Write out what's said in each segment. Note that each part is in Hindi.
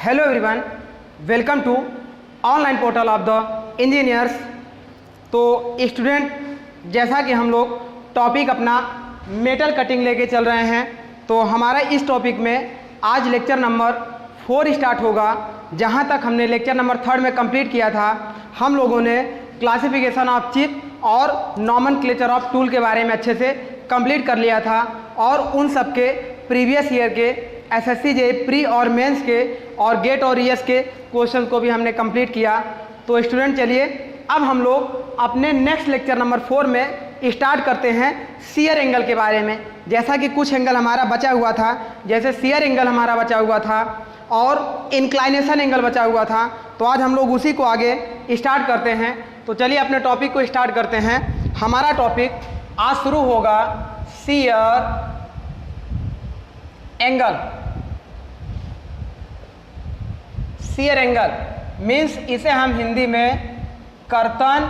Hello everyone, welcome to online portal of the engineers. तो स्टूडेंट, जैसा कि हम लोग टॉपिक अपना मेटल कटिंग लेके चल रहे हैं, तो हमारा इस टॉपिक में आज लेक्चर नंबर 4 स्टार्ट होगा। जहां तक हमने लेक्चर नंबर 3 में कंप्लीट किया था, हम लोगों ने क्लासिफिकेशन ऑफ चिप और नॉमेनक्लेचर ऑफ टूल के बारे में अच्छे से कंप्लीट कर लिया था और उन सब के प्रीवियस ईयर के एसएससी जे प्री और मेंस के और गेट और ईएस के क्वेश्चन को भी हमने कंप्लीट किया। तो स्टूडेंट, चलिए अब हम लोग अपने नेक्स्ट लेक्चर नंबर 4 में स्टार्ट करते हैं शियर एंगल के बारे में। जैसा कि कुछ एंगल हमारा बचा हुआ था, जैसे शियर एंगल हमारा बचा हुआ था और इंक्लाइनेशन एंगल बचा हुआ था, तो आज हम लोग उसी को आगे स्टार्ट करते हैं। तो चलिए अपने टॉपिक को स्टार्ट करते हैं। हमारा टॉपिक आज शुरू होगा shear angle. Shear angle means इसे हम हिंदी में कर्तन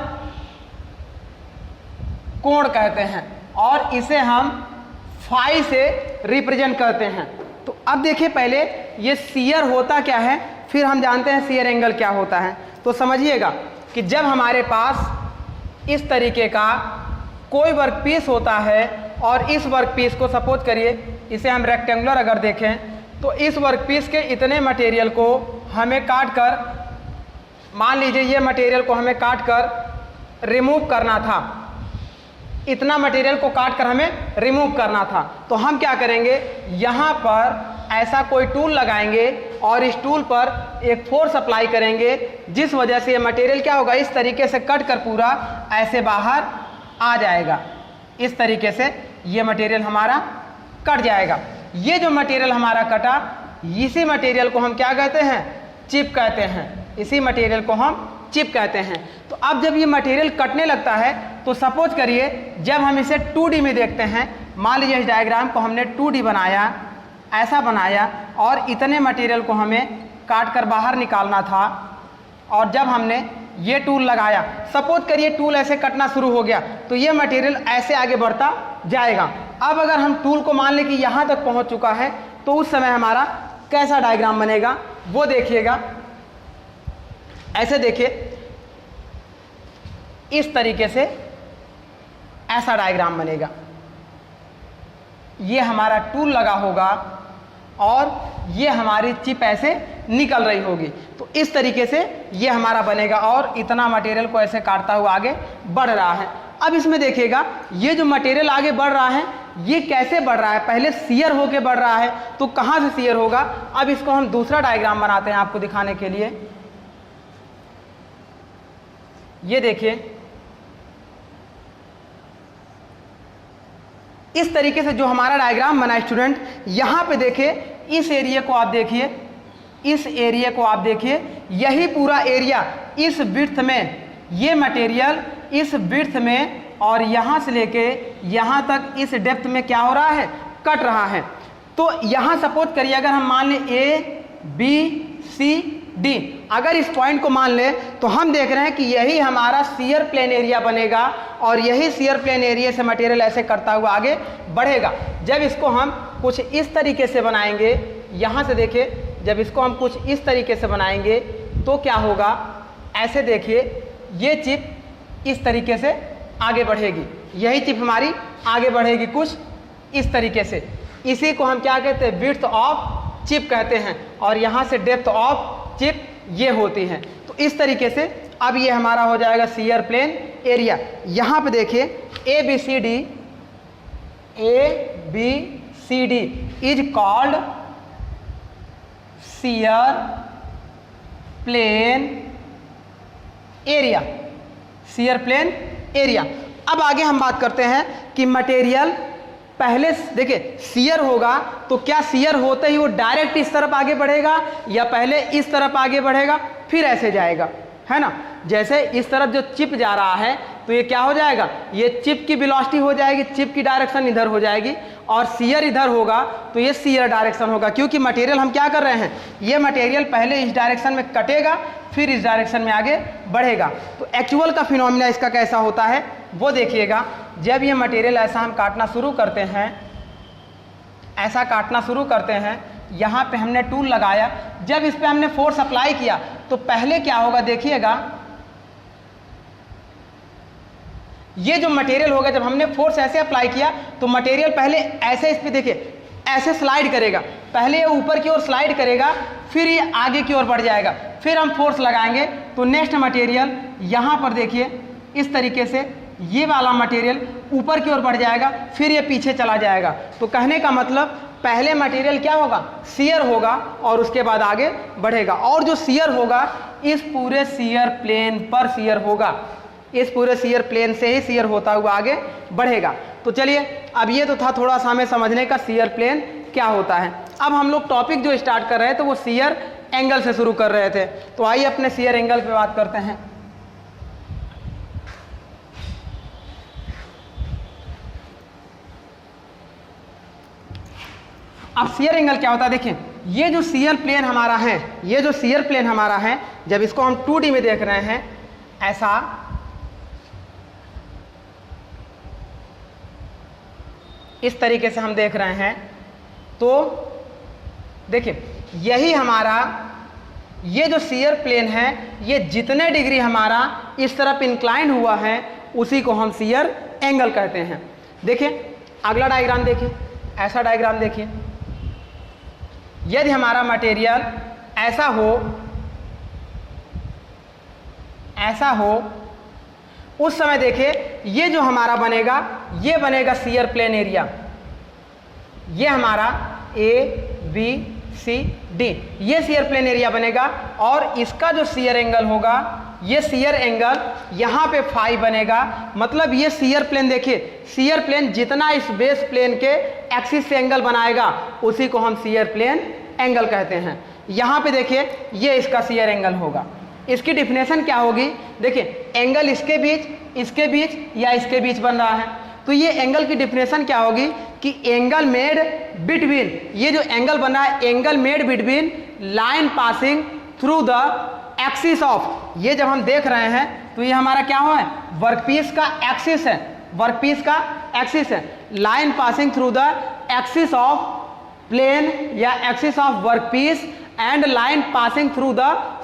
कोण कहते हैं और इसे हम फाई से रिप्रेजेंट करते हैं। तो अब देखिए, पहले ये शियर होता क्या है, फिर हम जानते हैं शियर एंगल क्या होता है। तो समझिएगा कि जब हमारे पास इस तरीके का कोई वर्कपीस होता है और इस वर्कपीस को सपोज करिए, इसे हम रेक्टेंगुलर अगर देखें, तो इस वर्कपीस के इतने मटेरियल को हमें काट कर, मान लीजिए ये मटेरियल को हमें काट कर रिमूव करना था, इतना मटेरियल को काट कर हमें रिमूव करना था। तो हम क्या करेंगे, यहाँ पर ऐसा कोई टूल लगाएंगे और इस टूल पर एक फोर्स अप्लाई करेंगे, जिस वजह से ये मटेरियल क्या होगा, इस तरीके से कट कर पूरा ऐसे बाहर आ जाएगा। इस तरीके से ये मटेरियल हमारा कट जाएगा। ये जो मटेरियल हमारा कटा, इसी मटेरियल को हम क्या कहते हैं, चिप कहते हैं। इसी मटेरियल को हम चिप कहते हैं। तो अब जब ये मटेरियल कटने लगता है, तो सपोज करिए जब हम इसे 2D में देखते हैं, मान लीजिए इस डायग्राम को हमने 2D बनाया, ऐसा बनाया और इतने मटेरियल को हमें काट कर बाहर निकालना था। और जब हमने ये टूल लगाया, सपोज करिए टूल ऐसे कटना शुरू हो गया, तो ये मटेरियल ऐसे आगे बढ़ता जाएगा। अब अगर हम टूल को मान लें कि यहाँ तक पहुँच चुका है, तो उस समय हमारा कैसा डायग्राम बनेगा वो देखिएगा। ऐसे देखिए, इस तरीके से ऐसा डायग्राम बनेगा। ये हमारा टूल लगा होगा और ये हमारी चिप ऐसे निकल रही होगी। तो इस तरीके से ये हमारा बनेगा और इतना मटेरियल को ऐसे काटता हुआ आगे बढ़ रहा है। अब इसमें देखिएगा, ये जो मटेरियल आगे बढ़ रहा है, ये कैसे बढ़ रहा है, पहले शियर होके बढ़ रहा है, तो कहाँ से शियर होगा। अब इसको हम दूसरा डायग्राम बनाते हैं आपको दिखाने के लिए। ये देखिए, इस तरीके से जो हमारा डायग्राम बना स्टूडेंट, यहाँ पे देखिए, इस एरिया को आप देखिए, इस एरिया को आप देखिए, यही पूरा एरिया इस विड्थ में, ये मटेरियल इस विड्थ में और यहाँ से लेके यहाँ तक इस डेप्थ में क्या हो रहा है, कट रहा है। तो यहाँ सपोज करिए अगर हम मान लें ABCD, अगर इस पॉइंट को मान लें, तो हम देख रहे हैं कि यही हमारा शियर प्लेन एरिया बनेगा और यही शियर प्लेन एरिया से मटेरियल ऐसे करता हुआ आगे बढ़ेगा। जब इसको हम कुछ इस तरीके से बनाएंगे, यहाँ से देखिए, जब इसको हम कुछ इस तरीके से बनाएंगे तो क्या होगा, ऐसे देखिए, ये चिप इस तरीके से आगे बढ़ेगी, यही चिप हमारी आगे बढ़ेगी कुछ इस तरीके से। इसी को हम क्या कहते हैं, विड्थ ऑफ चिप कहते हैं और यहाँ से डेप्थ ऑफ चिप ये होती है। तो इस तरीके से अब ये हमारा हो जाएगा शियर प्लेन एरिया। यहाँ पे देखिए, ABCD is called shear plane area, shear plane area. अब आगे हम बात करते हैं कि मटेरियल पहले देखिए शियर होगा, तो क्या शियर होते ही वो डायरेक्ट इस तरफ आगे बढ़ेगा या पहले इस तरफ आगे बढ़ेगा फिर ऐसे जाएगा, है ना। जैसे इस तरफ जो चिप जा रहा है, तो ये क्या हो जाएगा, ये चिप की वेलोसिटी हो जाएगी, चिप की डायरेक्शन इधर हो जाएगी और शियर इधर होगा, तो ये शियर डायरेक्शन होगा। क्योंकि मटेरियल हम क्या कर रहे हैं, ये मटेरियल पहले इस डायरेक्शन में कटेगा फिर इस डायरेक्शन में आगे बढ़ेगा। तो एक्चुअल का फिनोमिना इसका कैसा होता है वो देखिएगा। जब ये मटेरियल ऐसा हम काटना शुरू करते हैं, ऐसा काटना शुरू करते हैं, यहाँ पे हमने टूल लगाया, जब इस पे हमने फोर्स अप्लाई किया तो पहले क्या होगा देखिएगा, ये जो मटेरियल होगा, जब हमने फोर्स ऐसे अप्लाई किया तो मटेरियल पहले ऐसे इस पे देखिए ऐसे स्लाइड करेगा, पहले ये ऊपर की ओर स्लाइड करेगा, फिर ये आगे की ओर बढ़ जाएगा, फिर हम फोर्स लगाएंगे तो नेक्स्ट मटेरियल यहाँ पर देखिए इस तरीके से ये वाला मटेरियल ऊपर की ओर बढ़ जाएगा, फिर ये पीछे चला जाएगा। तो कहने का मतलब पहले मटेरियल क्या होगा, शियर होगा और उसके बाद आगे बढ़ेगा, और जो शियर होगा इस पूरे शियर प्लेन पर शियर होगा, इस पूरे शियर प्लेन से ही शियर होता हुआ आगे बढ़ेगा। तो चलिए अब ये तो था थोड़ा सा हमें समझने का शियर प्लेन क्या होता है। अब हम लोग टॉपिक जो स्टार्ट कर रहे हैं तो वो शियर एंगल से शुरू कर रहे थे, तो आइए अपने शियर एंगल पे बात करते हैं। अब शियर एंगल क्या होता है, देखिए ये जो शियर प्लेन हमारा है, ये जो शियर प्लेन हमारा है, जब इसको हम 2D में देख रहे हैं ऐसा, इस तरीके से हम देख रहे हैं, तो देखिए यही हमारा ये जो शियर प्लेन है, ये जितने डिग्री हमारा इस तरफ इंक्लाइन हुआ है उसी को हम शियर एंगल कहते हैं। देखिए अगला डायग्राम देखिए, ऐसा डायग्राम देखिए, यदि हमारा मटेरियल ऐसा हो उस समय देखिए ये जो हमारा बनेगा, ये बनेगा शियर प्लेन एरिया, ये हमारा ABCD, ये शियर प्लेन एरिया बनेगा, और इसका जो शियर एंगल होगा, ये शियर एंगल यहाँ पे फाई बनेगा। मतलब ये शियर प्लेन देखिए, शियर प्लेन जितना इस बेस प्लेन के एक्सिस से एंगल बनाएगा उसी को हम शियर प्लेन एंगल कहते हैं। यहाँ पे देखिए ये इसका शियर एंगल होगा। इसकी डिफिनेशन क्या होगी, देखिए एंगल इसके बीच या इसके बीच बन रहा है, तो ये एंगल की डिफिनेशन क्या होगी कि एंगल मेड बिटवीन, ये जो एंगल बना है angle made between line passing through the axis of, ये जब हम देख रहे हैं तो ये हमारा क्या हुआ है, वर्कपीस का एक्सिस है, वर्कपीस का एक्सिस है, line passing through the axis of plane या axis of workpiece and line passing through the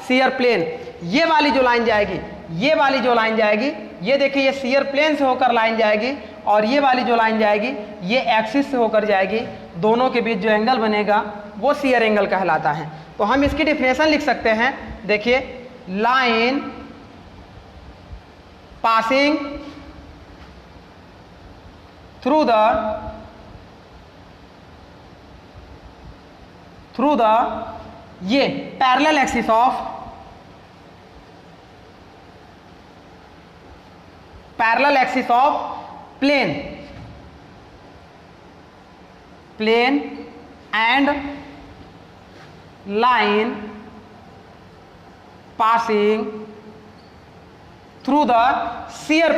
shear plane. ये वाली जो लाइन जाएगी, ये वाली जो लाइन जाएगी, ये देखिए ये शियर प्लेन से होकर लाइन जाएगी, और ये वाली जो लाइन जाएगी ये एक्सिस से होकर जाएगी, दोनों के बीच जो एंगल बनेगा वो शियर एंगल कहलाता है। तो हम इसकी डिफिनेशन लिख सकते हैं, देखिए लाइन पासिंग थ्रू द ये parallel axis of plane and line passing through the shear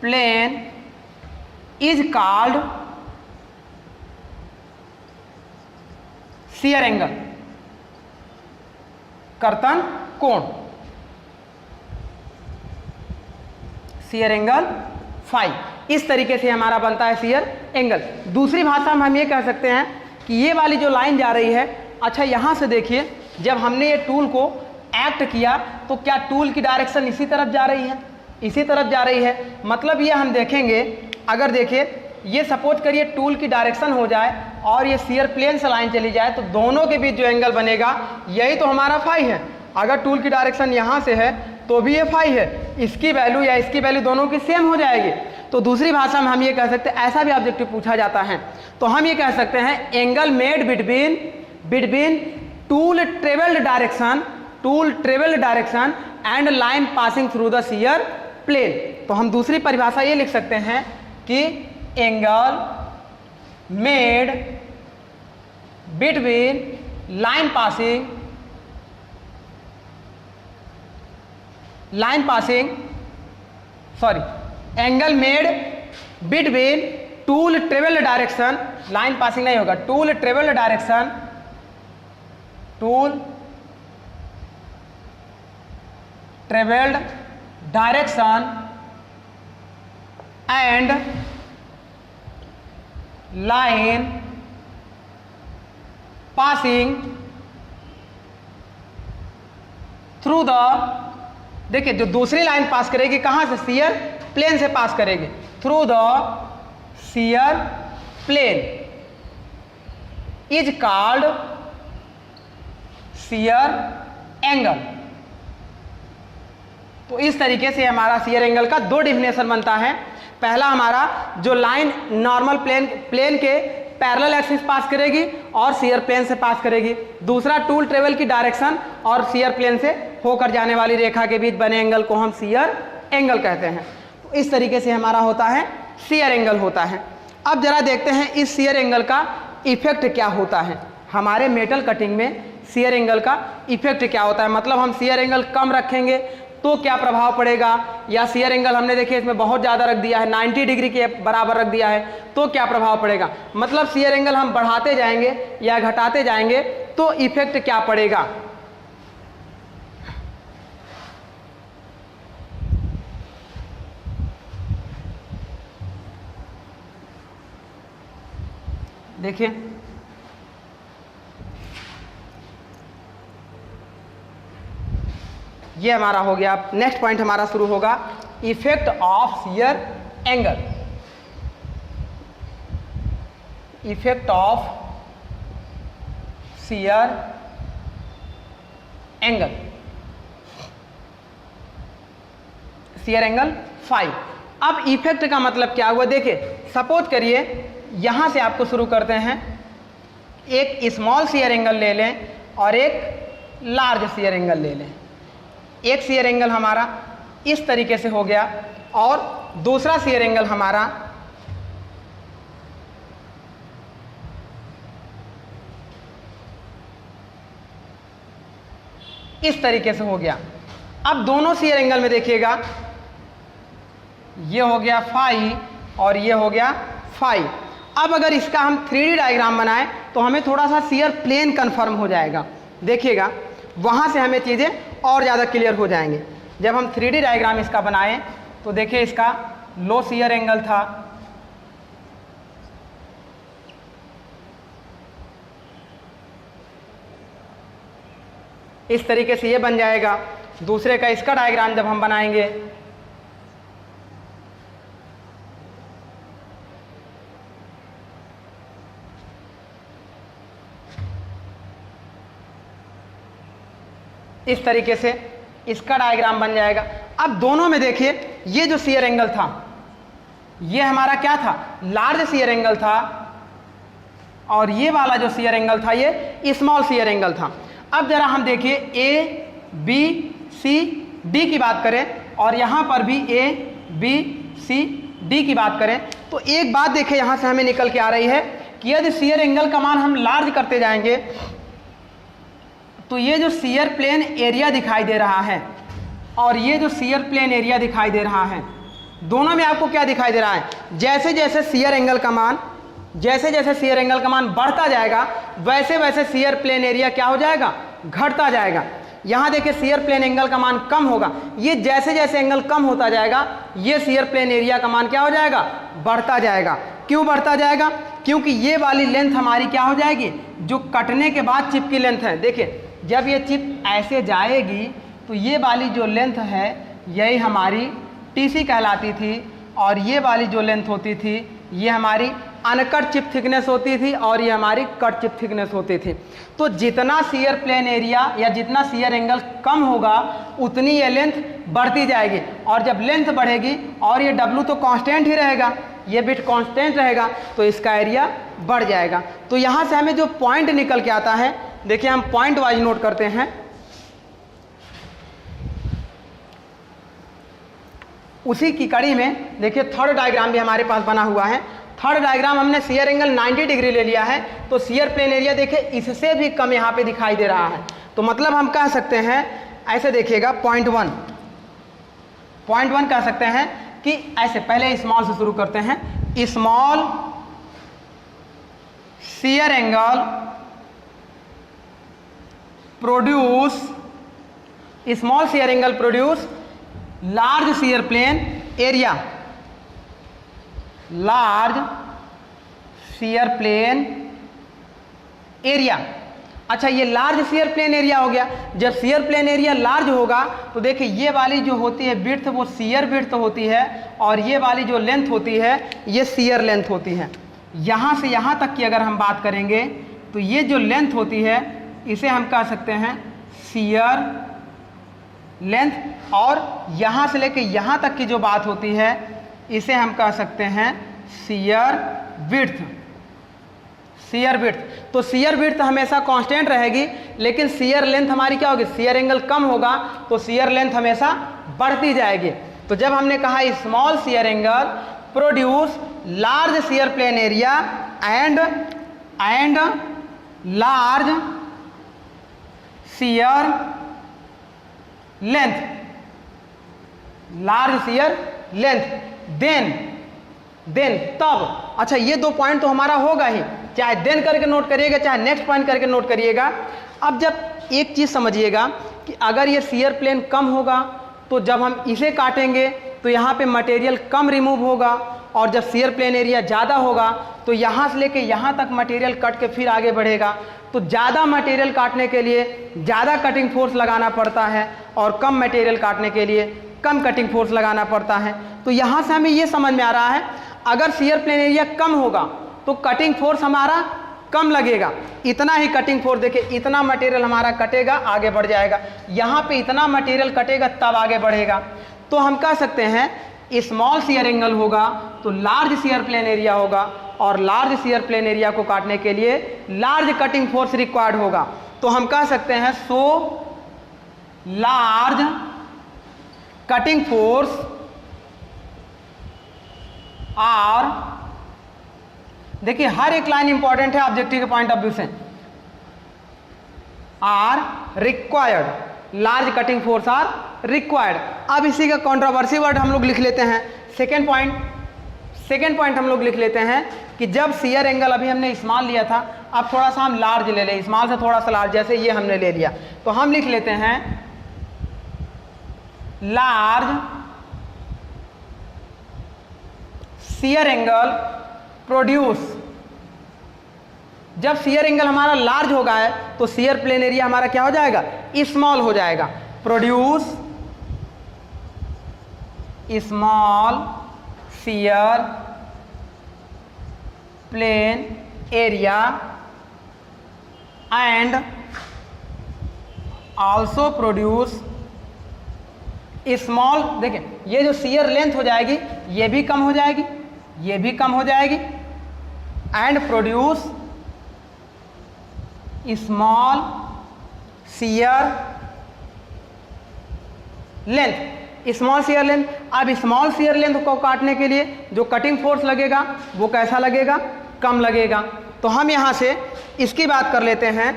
plane is called shear angle, कर्तन कोण, शियर एंगल फाई। इस तरीके से हमारा बनता है शियर एंगल। दूसरी भाषा में हम ये कह सकते हैं कि ये वाली जो लाइन जा रही है, अच्छा यहाँ से देखिए जब हमने ये टूल को एक्ट किया तो क्या टूल की डायरेक्शन इसी तरफ जा रही है, इसी तरफ जा रही है। मतलब ये हम देखेंगे, अगर देखिए ये सपोज करिए टूल की डायरेक्शन हो जाए और ये शियर प्लेन से लाइन चली जाए, तो दोनों के बीच जो एंगल बनेगा यही तो हमारा फाई है। अगर टूल की डायरेक्शन यहाँ से है तो भी ये फाई है, इसकी वैल्यू या इसकी वैल्यू दोनों की सेम हो जाएगी। तो दूसरी भाषा में हम ये कह सकते हैं, ऐसा भी ऑब्जेक्टिव पूछा जाता है तो हम ये कह सकते हैं angle made between tool travelled direction and line passing through the shear plane. तो हम दूसरी परिभाषा ये लिख सकते हैं कि angle made between line passing angle made between tool travelled direction, line passing नहीं होगा, tool travelled direction and line passing through the, देखिए जो दूसरी लाइन पास करेगी कहां से, शियर प्लेन से पास करेगी, through the shear plane is called shear angle. तो इस तरीके से हमारा शियर एंगल का दो डिफिनेशन बनता है। पहला हमारा जो लाइन नॉर्मल प्लेन के पैरेलल एक्सिस पास करेगी और शियर प्लेन से पास करेगी। दूसरा टूल ट्रेवल की डायरेक्शन और शियर प्लेन से होकर जाने वाली रेखा के बीच बने एंगल को हम शियर एंगल कहते हैं। तो इस तरीके से हमारा होता है शियर एंगल होता है। अब जरा देखते हैं इस शियर एंगल का इफेक्ट क्या होता है। हमारे मेटल कटिंग में शियर एंगल का इफेक्ट क्या होता है, मतलब हम शियर एंगल कम रखेंगे तो क्या प्रभाव पड़ेगा, या शियर एंगल हमने देखिए इसमें बहुत ज़्यादा रख दिया है, 90 डिग्री के बराबर रख दिया है तो क्या प्रभाव पड़ेगा, मतलब शियर एंगल हम बढ़ाते जाएंगे या घटाते जाएंगे तो इफेक्ट क्या पड़ेगा। देखिए ये हमारा हो गया। नेक्स्ट पॉइंट हमारा शुरू होगा effect of shear angle. Effect of shear angle, shear angle 5। अब इफेक्ट का मतलब क्या हुआ, देखिए सपोज करिए यहां से आपको शुरू करते हैं, एक स्मॉल शियर एंगल ले लें और एक लार्ज शियर एंगल ले लें। एक शियर एंगल हमारा इस तरीके से हो गया और दूसरा शियर एंगल हमारा इस तरीके से हो गया। अब दोनों शियर एंगल में देखिएगा ये हो गया फाई और ये हो गया फाई। अब अगर इसका हम 3D डायग्राम बनाएं तो हमें थोड़ा सा शियर प्लेन कंफर्म हो जाएगा। देखिएगा वहां से हमें चीज़ें और ज़्यादा क्लियर हो जाएंगे। जब हम 3D डायग्राम इसका बनाएं तो देखिए इसका लो शियर एंगल था, इस तरीके से ये बन जाएगा। दूसरे का इसका डायग्राम जब हम बनाएंगे इस तरीके से इसका डायग्राम बन जाएगा। अब दोनों में देखिए ये जो शियर एंगल था ये हमारा क्या था, लार्ज शियर एंगल था, और ये वाला जो शियर एंगल था ये स्मॉल शियर एंगल था। अब जरा हम देखिए ए बी सी डी की बात करें और यहाँ पर भी ए बी सी डी की बात करें तो एक बात देखिए यहाँ से हमें निकल के आ रही है कि यदि शियर एंगल का मान हम लार्ज करते जाएंगे तो ये जो शियर प्लेन एरिया दिखाई दे रहा है और ये जो शियर प्लेन एरिया दिखाई दे रहा है, दोनों में आपको क्या दिखाई दे रहा है, जैसे जैसे शियर एंगल का मान बढ़ता जाएगा वैसे वैसे शियर प्लेन एरिया क्या हो जाएगा, घटता जाएगा। यहाँ देखिए शियर प्लेन एंगल का मान कम होगा, ये जैसे जैसे एंगल कम होता जाएगा ये शियर प्लेन एरिया का मान क्या हो जाएगा, बढ़ता जाएगा। क्यों बढ़ता जाएगा, क्योंकि ये वाली लेंथ हमारी क्या हो जाएगी, जो कटने के बाद चिप की लेंथ है। देखिए जब ये चिप ऐसे जाएगी तो ये वाली जो लेंथ है यही हमारी टीसी कहलाती थी और ये वाली जो लेंथ होती थी ये हमारी अनकट चिप थिकनेस होती थी और ये हमारी कट चिप थिकनेस होती थी। तो जितना शियर प्लेन एरिया या जितना शियर एंगल कम होगा उतनी ये लेंथ बढ़ती जाएगी, और जब लेंथ बढ़ेगी और ये W तो कांस्टेंट ही रहेगा, ये बिट कांस्टेंट रहेगा तो इसका एरिया बढ़ जाएगा। तो यहाँ से हमें जो पॉइंट निकल के आता है, देखिए हम पॉइंट वाइज नोट करते हैं। उसी की कड़ी में देखिए थर्ड डायग्राम भी हमारे पास बना हुआ है। थर्ड डायग्राम हमने शियर एंगल 90 डिग्री ले लिया है तो शियर प्लेन एरिया देखिए इससे भी कम यहाँ पे दिखाई दे रहा है। तो मतलब हम कह सकते हैं, ऐसे देखिएगा पॉइंट वन कह सकते हैं कि ऐसे, पहले स्मॉल से शुरू करते हैं। Small shear angle produce large shear plane area shear plane area. अच्छा, ये लार्ज शियर प्लेन एरिया हो गया। जब शियर प्लेन एरिया लार्ज होगा तो देखिए ये वाली जो होती है विड्थ वो शियर विड्थ होती है, और ये वाली जो लेंथ होती है ये शियर लेंथ होती है। यहाँ से यहाँ तक की अगर हम बात करेंगे तो ये जो लेंथ होती है इसे हम कह सकते हैं शियर लेंथ, और यहाँ से लेके यहाँ तक की जो बात होती है इसे हम कह सकते हैं शियर विड्थ। शियर विड्थ, तो शियर विड्थ हमेशा कांस्टेंट रहेगी, लेकिन शियर लेंथ हमारी क्या होगी, शियर एंगल कम होगा तो शियर लेंथ हमेशा बढ़ती जाएगी। तो जब हमने कहा small shear angle produce large shear plane area and large shear length, large shear length, then तब, अच्छा ये दो पॉइंट तो हमारा होगा ही, चाहे देन करके नोट करिएगा चाहे नेक्स्ट पॉइंट करके नोट करिएगा। अब जब एक चीज समझिएगा कि अगर ये शियर प्लेन कम होगा तो जब हम इसे काटेंगे तो यहाँ पे मटेरियल कम रिमूव होगा, और जब शियर प्लेन एरिया ज़्यादा होगा तो यहाँ से लेके यहाँ तक मटेरियल कट के फिर आगे बढ़ेगा। तो ज़्यादा मटेरियल काटने के लिए ज़्यादा कटिंग फोर्स लगाना पड़ता है, और कम मटेरियल काटने के लिए कम कटिंग फोर्स लगाना पड़ता है। तो यहाँ से हमें ये समझ में आ रहा है अगर शियर प्लेन एरिया कम होगा तो कटिंग फोर्स हमारा कम लगेगा। इतना ही कटिंग फोर्स, देखिए इतना मटेरियल हमारा कटेगा आगे बढ़ जाएगा, यहाँ पे इतना मटेरियल कटेगा तब आगे बढ़ेगा। तो हम कह सकते हैं स्मॉल शियर एंगल होगा तो लार्ज शियर प्लेन एरिया होगा, और लार्ज शियर प्लेन एरिया को काटने के लिए लार्ज कटिंग फोर्स रिक्वायर्ड होगा। तो हम कह सकते हैं so large cutting force are, देखिए हर एक लाइन इंपॉर्टेंट है ऑब्जेक्टिव के पॉइंट ऑफ व्यू से, are required, large cutting force are required. अब इसी का कंट्रोवर्सी वर्ड हम लोग लिख लेते हैं। सेकेंड पॉइंट हम लोग लिख लेते हैं कि जब शियर एंगल, अभी हमने स्मॉल लिया था, अब थोड़ा सा हम लार्ज ले लें, स्मॉल से थोड़ा सा लार्ज, जैसे ये हमने ले लिया, तो हम लिख लेते हैं लार्ज शियर एंगल प्रोड्यूस। जब शियर एंगल हमारा लार्ज होगा है तो शियर प्लेन एरिया हमारा क्या हो जाएगा, स्मॉल हो जाएगा। Produce small shear plane area and also produce small, देखिए ये जो शियर लेंथ हो जाएगी ये भी कम हो जाएगी, ये भी कम हो जाएगी, and produce small shear length, small shear length. अब स्मॉल शियर लेंथ को काटने के लिए जो कटिंग फोर्स लगेगा वो कैसा लगेगा, कम लगेगा। तो हम यहाँ से इसकी बात कर लेते हैं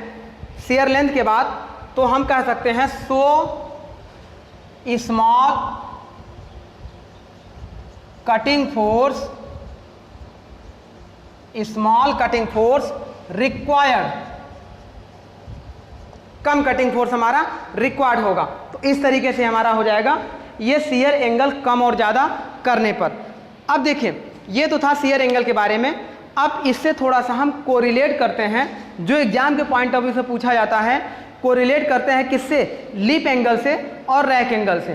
शियर लेंथ के बाद, तो हम कह सकते हैं so small cutting force, small cutting force required, कम कटिंग फोर्स हमारा रिक्वायर्ड होगा। तो इस तरीके से हमारा हो जाएगा ये शियर एंगल कम और ज़्यादा करने पर। अब देखिए ये तो था शियर एंगल के बारे में। अब इससे थोड़ा सा हम कोरिलेट करते हैं, जो एग्जाम के पॉइंट ऑफ व्यू से पूछा जाता है, कोरिलेट करते हैं किससे, लीप एंगल से और रैक एंगल से।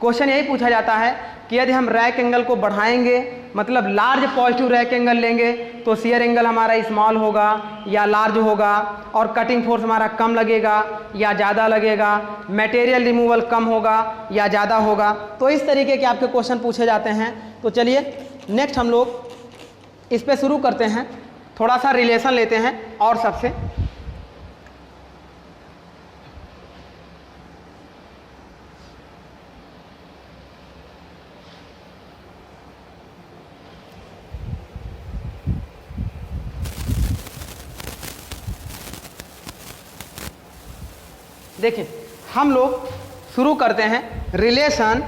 क्वेश्चन यही पूछा जाता है कि यदि हम रैक एंगल को बढ़ाएंगे, मतलब लार्ज पॉजिटिव रैक एंगल लेंगे, तो शियर एंगल हमारा स्मॉल होगा या लार्ज होगा, और कटिंग फोर्स हमारा कम लगेगा या ज़्यादा लगेगा, मटेरियल रिमूवल कम होगा या ज़्यादा होगा। तो इस तरीके के आपके क्वेश्चन पूछे जाते हैं। तो चलिए नेक्स्ट हम लोग इस पे शुरू करते हैं, थोड़ा सा रिलेशन लेते हैं और सबसे। देखिए हम लोग शुरू करते हैं relation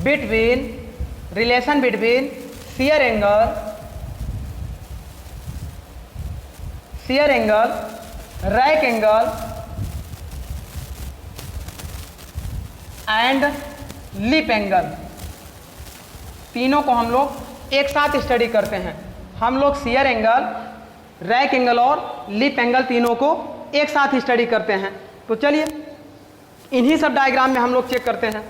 between shear angle, rack angle and lip angle. तीनों को हम लोग एक साथ स्टडी करते हैं। हम लोग शियर एंगल, रैक एंगल और लिप एंगल तीनों को एक साथ स्टडी करते हैं। तो चलिए इन्हीं सब डायग्राम में हम लोग चेक करते हैं।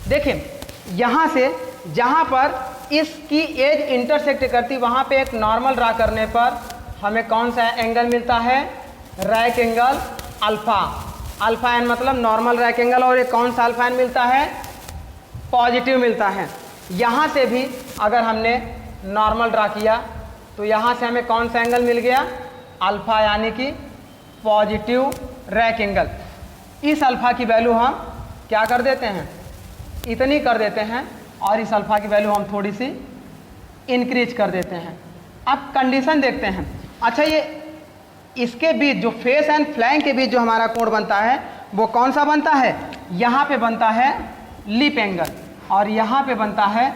देखिए यहाँ से जहाँ पर इसकी एज इंटरसेक्ट करती वहाँ पे एक नॉर्मल ड्रा करने पर हमें कौन सा एंगल मिलता है? Rake angle alpha. Alpha N मतलब नॉर्मल रैक एंगल, और एक कौन सा अल्फा एन मिलता है? पॉजिटिव मिलता है। यहाँ से भी अगर हमने नॉर्मल ड्रा किया तो यहाँ से हमें कौन सा एंगल मिल गया? अल्फा, यानी कि पॉजिटिव रैक एंगल। इस अल्फा की वैल्यू हम क्या कर देते हैं? इतनी कर देते हैं, और इस अल्फा की वैल्यू हम थोड़ी सी इंक्रीज कर देते हैं। अब कंडीशन देखते हैं। अच्छा, ये इसके बीच जो फेस एंड फ्लैंक के बीच जो हमारा कोण बनता है वो कौन सा बनता है? यहाँ पे बनता है लिप एंगल, और यहाँ पे बनता है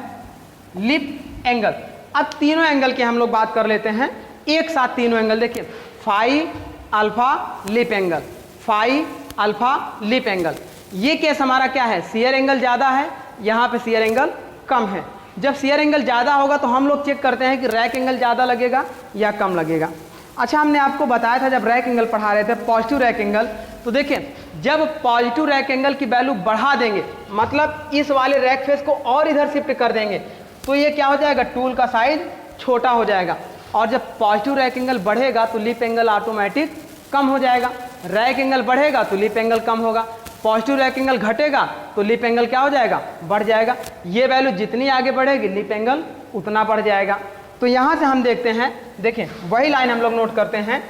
लिप एंगल। अब तीनों एंगल की हम लोग बात कर लेते हैं एक साथ। तीनों एंगल देखिए, phi alpha lip angle, phi alpha lip angle. ये केस हमारा क्या है? शियर एंगल ज़्यादा है, यहाँ पे शियर एंगल कम है। जब शियर एंगल ज़्यादा होगा तो हम लोग चेक करते हैं कि रैक एंगल ज़्यादा लगेगा या कम लगेगा। अच्छा, हमने आपको बताया था जब रैक एंगल पढ़ा रहे थे, पॉजिटिव रैक एंगल, तो देखिए जब पॉजिटिव रैक एंगल की वैल्यू बढ़ा देंगे, मतलब इस वाले रैक फेस को और इधर शिफ्ट कर देंगे, तो ये क्या हो जाएगा? टूल का साइज छोटा हो जाएगा। और जब पॉजिटिव रैक एंगल बढ़ेगा तो लिप एंगल ऑटोमेटिक कम हो जाएगा। रैक एंगल बढ़ेगा तो लिप एंगल कम होगा, पॉजिटिव रैक एंगल घटेगा तो लिप एंगल क्या हो जाएगा? बढ़ जाएगा। ये वैल्यू जितनी आगे बढ़ेगी लिप एंगल उतना बढ़ जाएगा। तो यहाँ से हम देखते हैं, देखें वही लाइन हम लोग नोट करते हैं,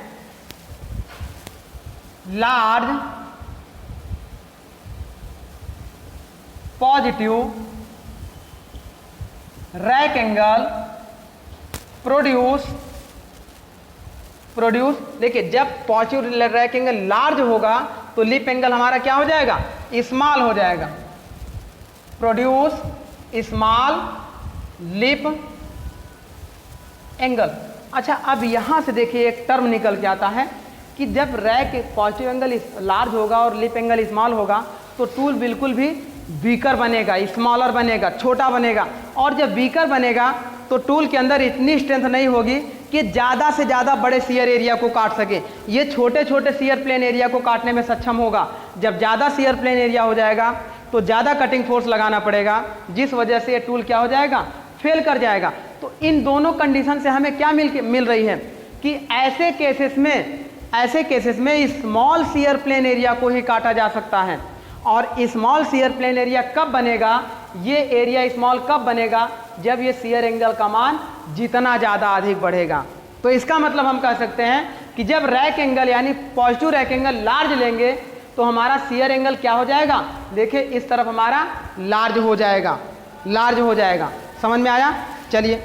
large positive rack angle produce. देखिए जब पॉजिटिव रैक एंगल लार्ज होगा तो लिप एंगल हमारा क्या हो जाएगा? स्मॉल हो जाएगा। Produce small lip angle. अच्छा, अब यहाँ से देखिए एक टर्म निकल के आता है कि जब रैक पॉजिटिव एंगल लार्ज होगा और लिप एंगल स्मॉल होगा तो टूल बिल्कुल भी वीकर बनेगा, स्मॉलर बनेगा, छोटा बनेगा। और जब वीकर बनेगा तो टूल के अंदर इतनी स्ट्रेंथ नहीं होगी कि ज़्यादा से ज़्यादा बड़े शियर एरिया को काट सके। ये छोटे छोटे शियर प्लेन एरिया को काटने में सक्षम होगा। जब ज़्यादा शियर प्लेन एरिया हो जाएगा तो ज़्यादा कटिंग फोर्स लगाना पड़ेगा, जिस वजह से ये टूल क्या हो जाएगा? फेल कर जाएगा। तो इन दोनों कंडीशन से हमें क्या मिल रही है कि ऐसे केसेस में स्मॉल शियर प्लेन एरिया को ही काटा जा सकता है। और स्मॉल शियर प्लेन एरिया कब बनेगा? ये एरिया स्मॉल कब बनेगा? जब ये शियर एंगल का मान जितना ज़्यादा अधिक बढ़ेगा। तो इसका मतलब हम कह सकते हैं कि जब रैक एंगल यानी पॉजिटिव रैक एंगल लार्ज लेंगे तो हमारा शियर एंगल क्या हो जाएगा? देखिए इस तरफ हमारा लार्ज हो जाएगा। समझ में आया? चलिए,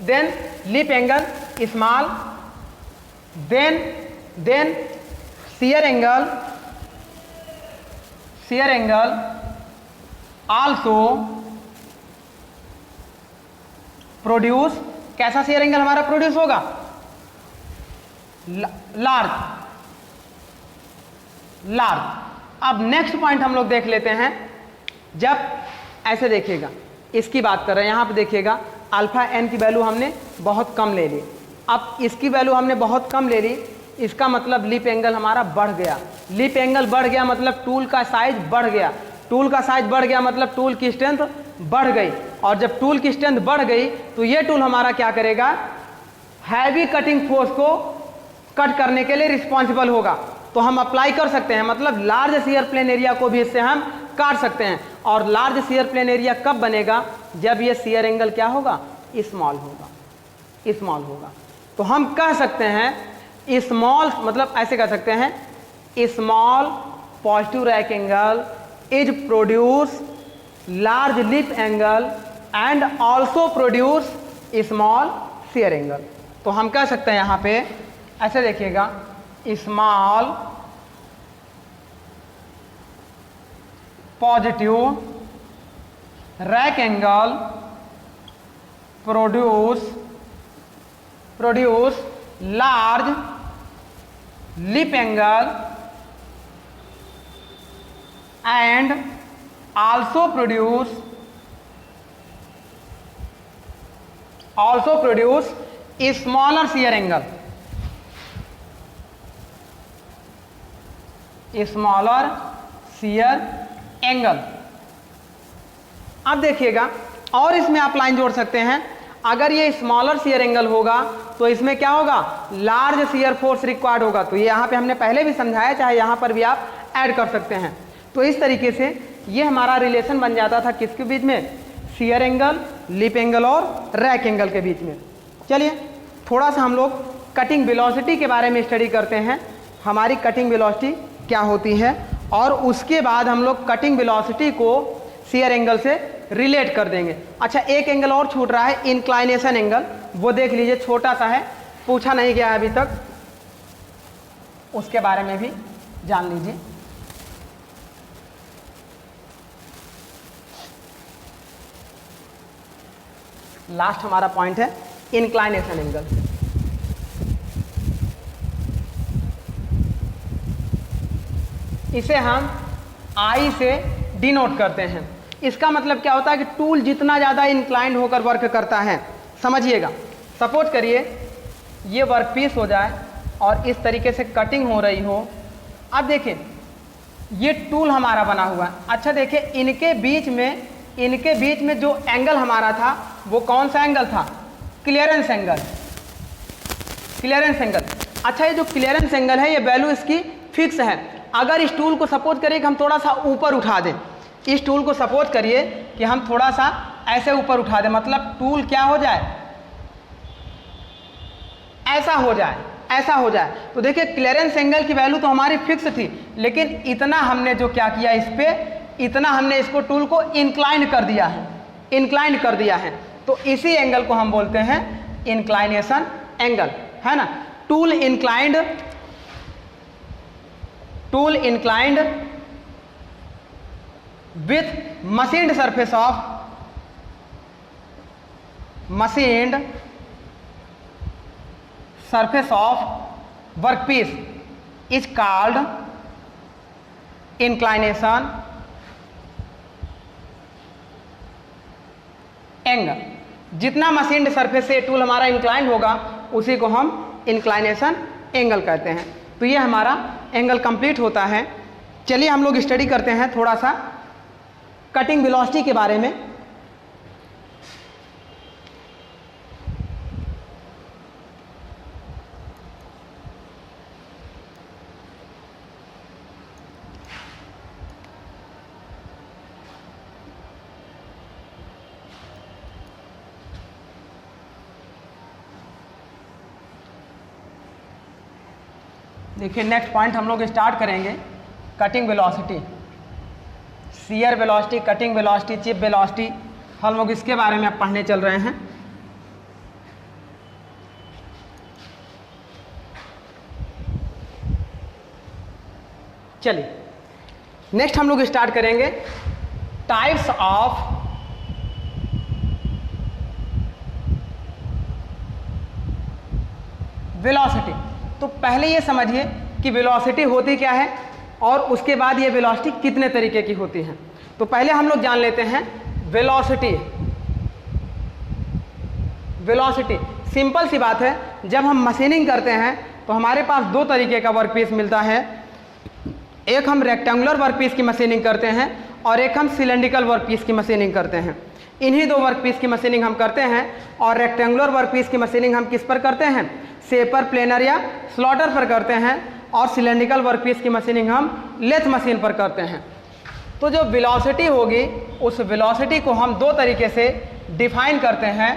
then lip angle small, then shear angle also produce. कैसा शियर एंगल हमारा प्रोड्यूस होगा? लार्ज। अब नेक्स्ट पॉइंट हम लोग देख लेते हैं। जब ऐसे देखिएगा, इसकी बात कर रहे हैं, यहाँ पे देखिएगा अल्फा एन की वैल्यू हमने बहुत कम ले ली। अब इसकी वैल्यू हमने बहुत कम ले ली, इसका मतलब लिप एंगल हमारा बढ़ गया। लिप एंगल बढ़ गया मतलब टूल का साइज बढ़ गया। टूल का साइज बढ़ गया मतलब टूल की स्ट्रेंथ बढ़ गई। और जब टूल की स्ट्रेंथ बढ़ गई तो ये टूल हमारा क्या करेगा? हैवी कटिंग फोर्स को कट करने के लिए रिस्पॉन्सिबल होगा। तो हम अप्लाई कर सकते हैं, मतलब लार्ज शियर प्लेन एरिया को भी इससे हम काट सकते हैं। और लार्ज शियर प्लेन एरिया कब बनेगा? जब ये शियर एंगल क्या होगा? स्मॉल होगा। तो हम कह सकते हैं स्मॉल, मतलब ऐसे कह सकते हैं small positive rack angle is produce large lip angle and also produce small shear angle. तो हम कह सकते हैं यहाँ पे ऐसे देखिएगा, small positive rack angle produce large lip angle and also produce a smaller shear angle, अब देखिएगा, और इसमें आप लाइन जोड़ सकते हैं, अगर ये स्मॉलर शियर एंगल होगा तो इसमें क्या होगा, लार्ज शियर फोर्स रिक्वायर्ड होगा। तो ये यहाँ पे हमने पहले भी समझाया, चाहे यहाँ पर भी आप ऐड कर सकते हैं। तो इस तरीके से ये हमारा रिलेशन बन जाता था किसके बीच में, शियर एंगल, लिप एंगल और रैक एंगल के बीच में। चलिए थोड़ा सा हम लोग कटिंग वेलोसिटी के बारे में स्टडी करते हैं, हमारी कटिंग वेलोसिटी क्या होती है, और उसके बाद हम लोग कटिंग वेलोसिटी को शियर एंगल से रिलेट कर देंगे। अच्छा, एक एंगल और छूट रहा है, इंक्लाइनेशन एंगल, वो देख लीजिए, छोटा सा है, पूछा नहीं गया अभी तक, उसके बारे में भी जान लीजिए। लास्ट हमारा पॉइंट है इंक्लाइनेशन एंगल। इसे हम आई से डिनोट करते हैं। इसका मतलब क्या होता है कि टूल जितना ज़्यादा इंक्लाइंड होकर वर्क करता है, समझिएगा, सपोज करिए ये वर्क पीस हो जाए और इस तरीके से कटिंग हो रही हो। अब देखिए ये टूल हमारा बना हुआ है। अच्छा देखिए, इनके बीच में जो एंगल हमारा था वो कौन सा एंगल था, क्लियरेंस एंगल। अच्छा, ये जो क्लियरेंस एंगल है ये वैल्यू इसकी फिक्स है। अगर इस टूल को सपोज करिए कि हम थोड़ा सा ऊपर उठा दें, इस टूल को सपोज करिए कि हम थोड़ा सा ऐसे ऊपर उठा दें, मतलब टूल क्या हो जाए, ऐसा हो जाए, तो देखिए क्लियरेंस एंगल की वैल्यू तो हमारी फिक्स थी, लेकिन इतना हमने जो क्या किया, इतना हमने इसको टूल को इंक्लाइन कर दिया है। तो इसी एंगल को हम बोलते हैं इंक्लाइनेशन एंगल, है ना। Tool inclined with machined surface of workpiece is called inclination angle. जितना मशीन्ड सरफेस से टूल हमारा इंक्लाइंड होगा उसी को हम इंक्लाइनेशन एंगल कहते हैं। तो ये हमारा एंगल कंप्लीट होता है। चलिए हम लोग स्टडी करते हैं थोड़ा सा कटिंग वेलोसिटी के बारे में। देखिए नेक्स्ट पॉइंट हम लोग स्टार्ट करेंगे cutting velocity, shear velocity, cutting velocity, chip velocity, हम लोग इसके बारे में अब पढ़ने चल रहे हैं। चलिए नेक्स्ट हम लोग स्टार्ट करेंगे टाइप्स ऑफ वेलोसिटी। तो पहले ये समझिए कि वेलोसिटी होती क्या है और उसके बाद ये वेलोसिटी कितने तरीके की होती है। तो पहले हम लोग जान लेते हैं वेलोसिटी सिंपल सी बात है, जब हम मशीनिंग करते हैं तो हमारे पास दो तरीके का वर्कपीस मिलता है। एक हम रेक्टेंगुलर वर्कपीस की मशीनिंग करते हैं और एक हम सिलेंड्रिकल वर्कपीस की मशीनिंग करते हैं। इन्हीं दो वर्कपीस की मशीनिंग हम करते हैं और रेक्टेंगुलर वर्कपीस की मशीनिंग हम किस पर करते हैं, शेपर, प्लेनर या स्लॉटर पर करते हैं, और सिलेंड्रिकल वर्कपीस की मशीनिंग हम लेथ मशीन पर करते हैं। तो जो वेलोसिटी होगी उस वेलोसिटी को हम दो तरीके से डिफाइन करते हैं।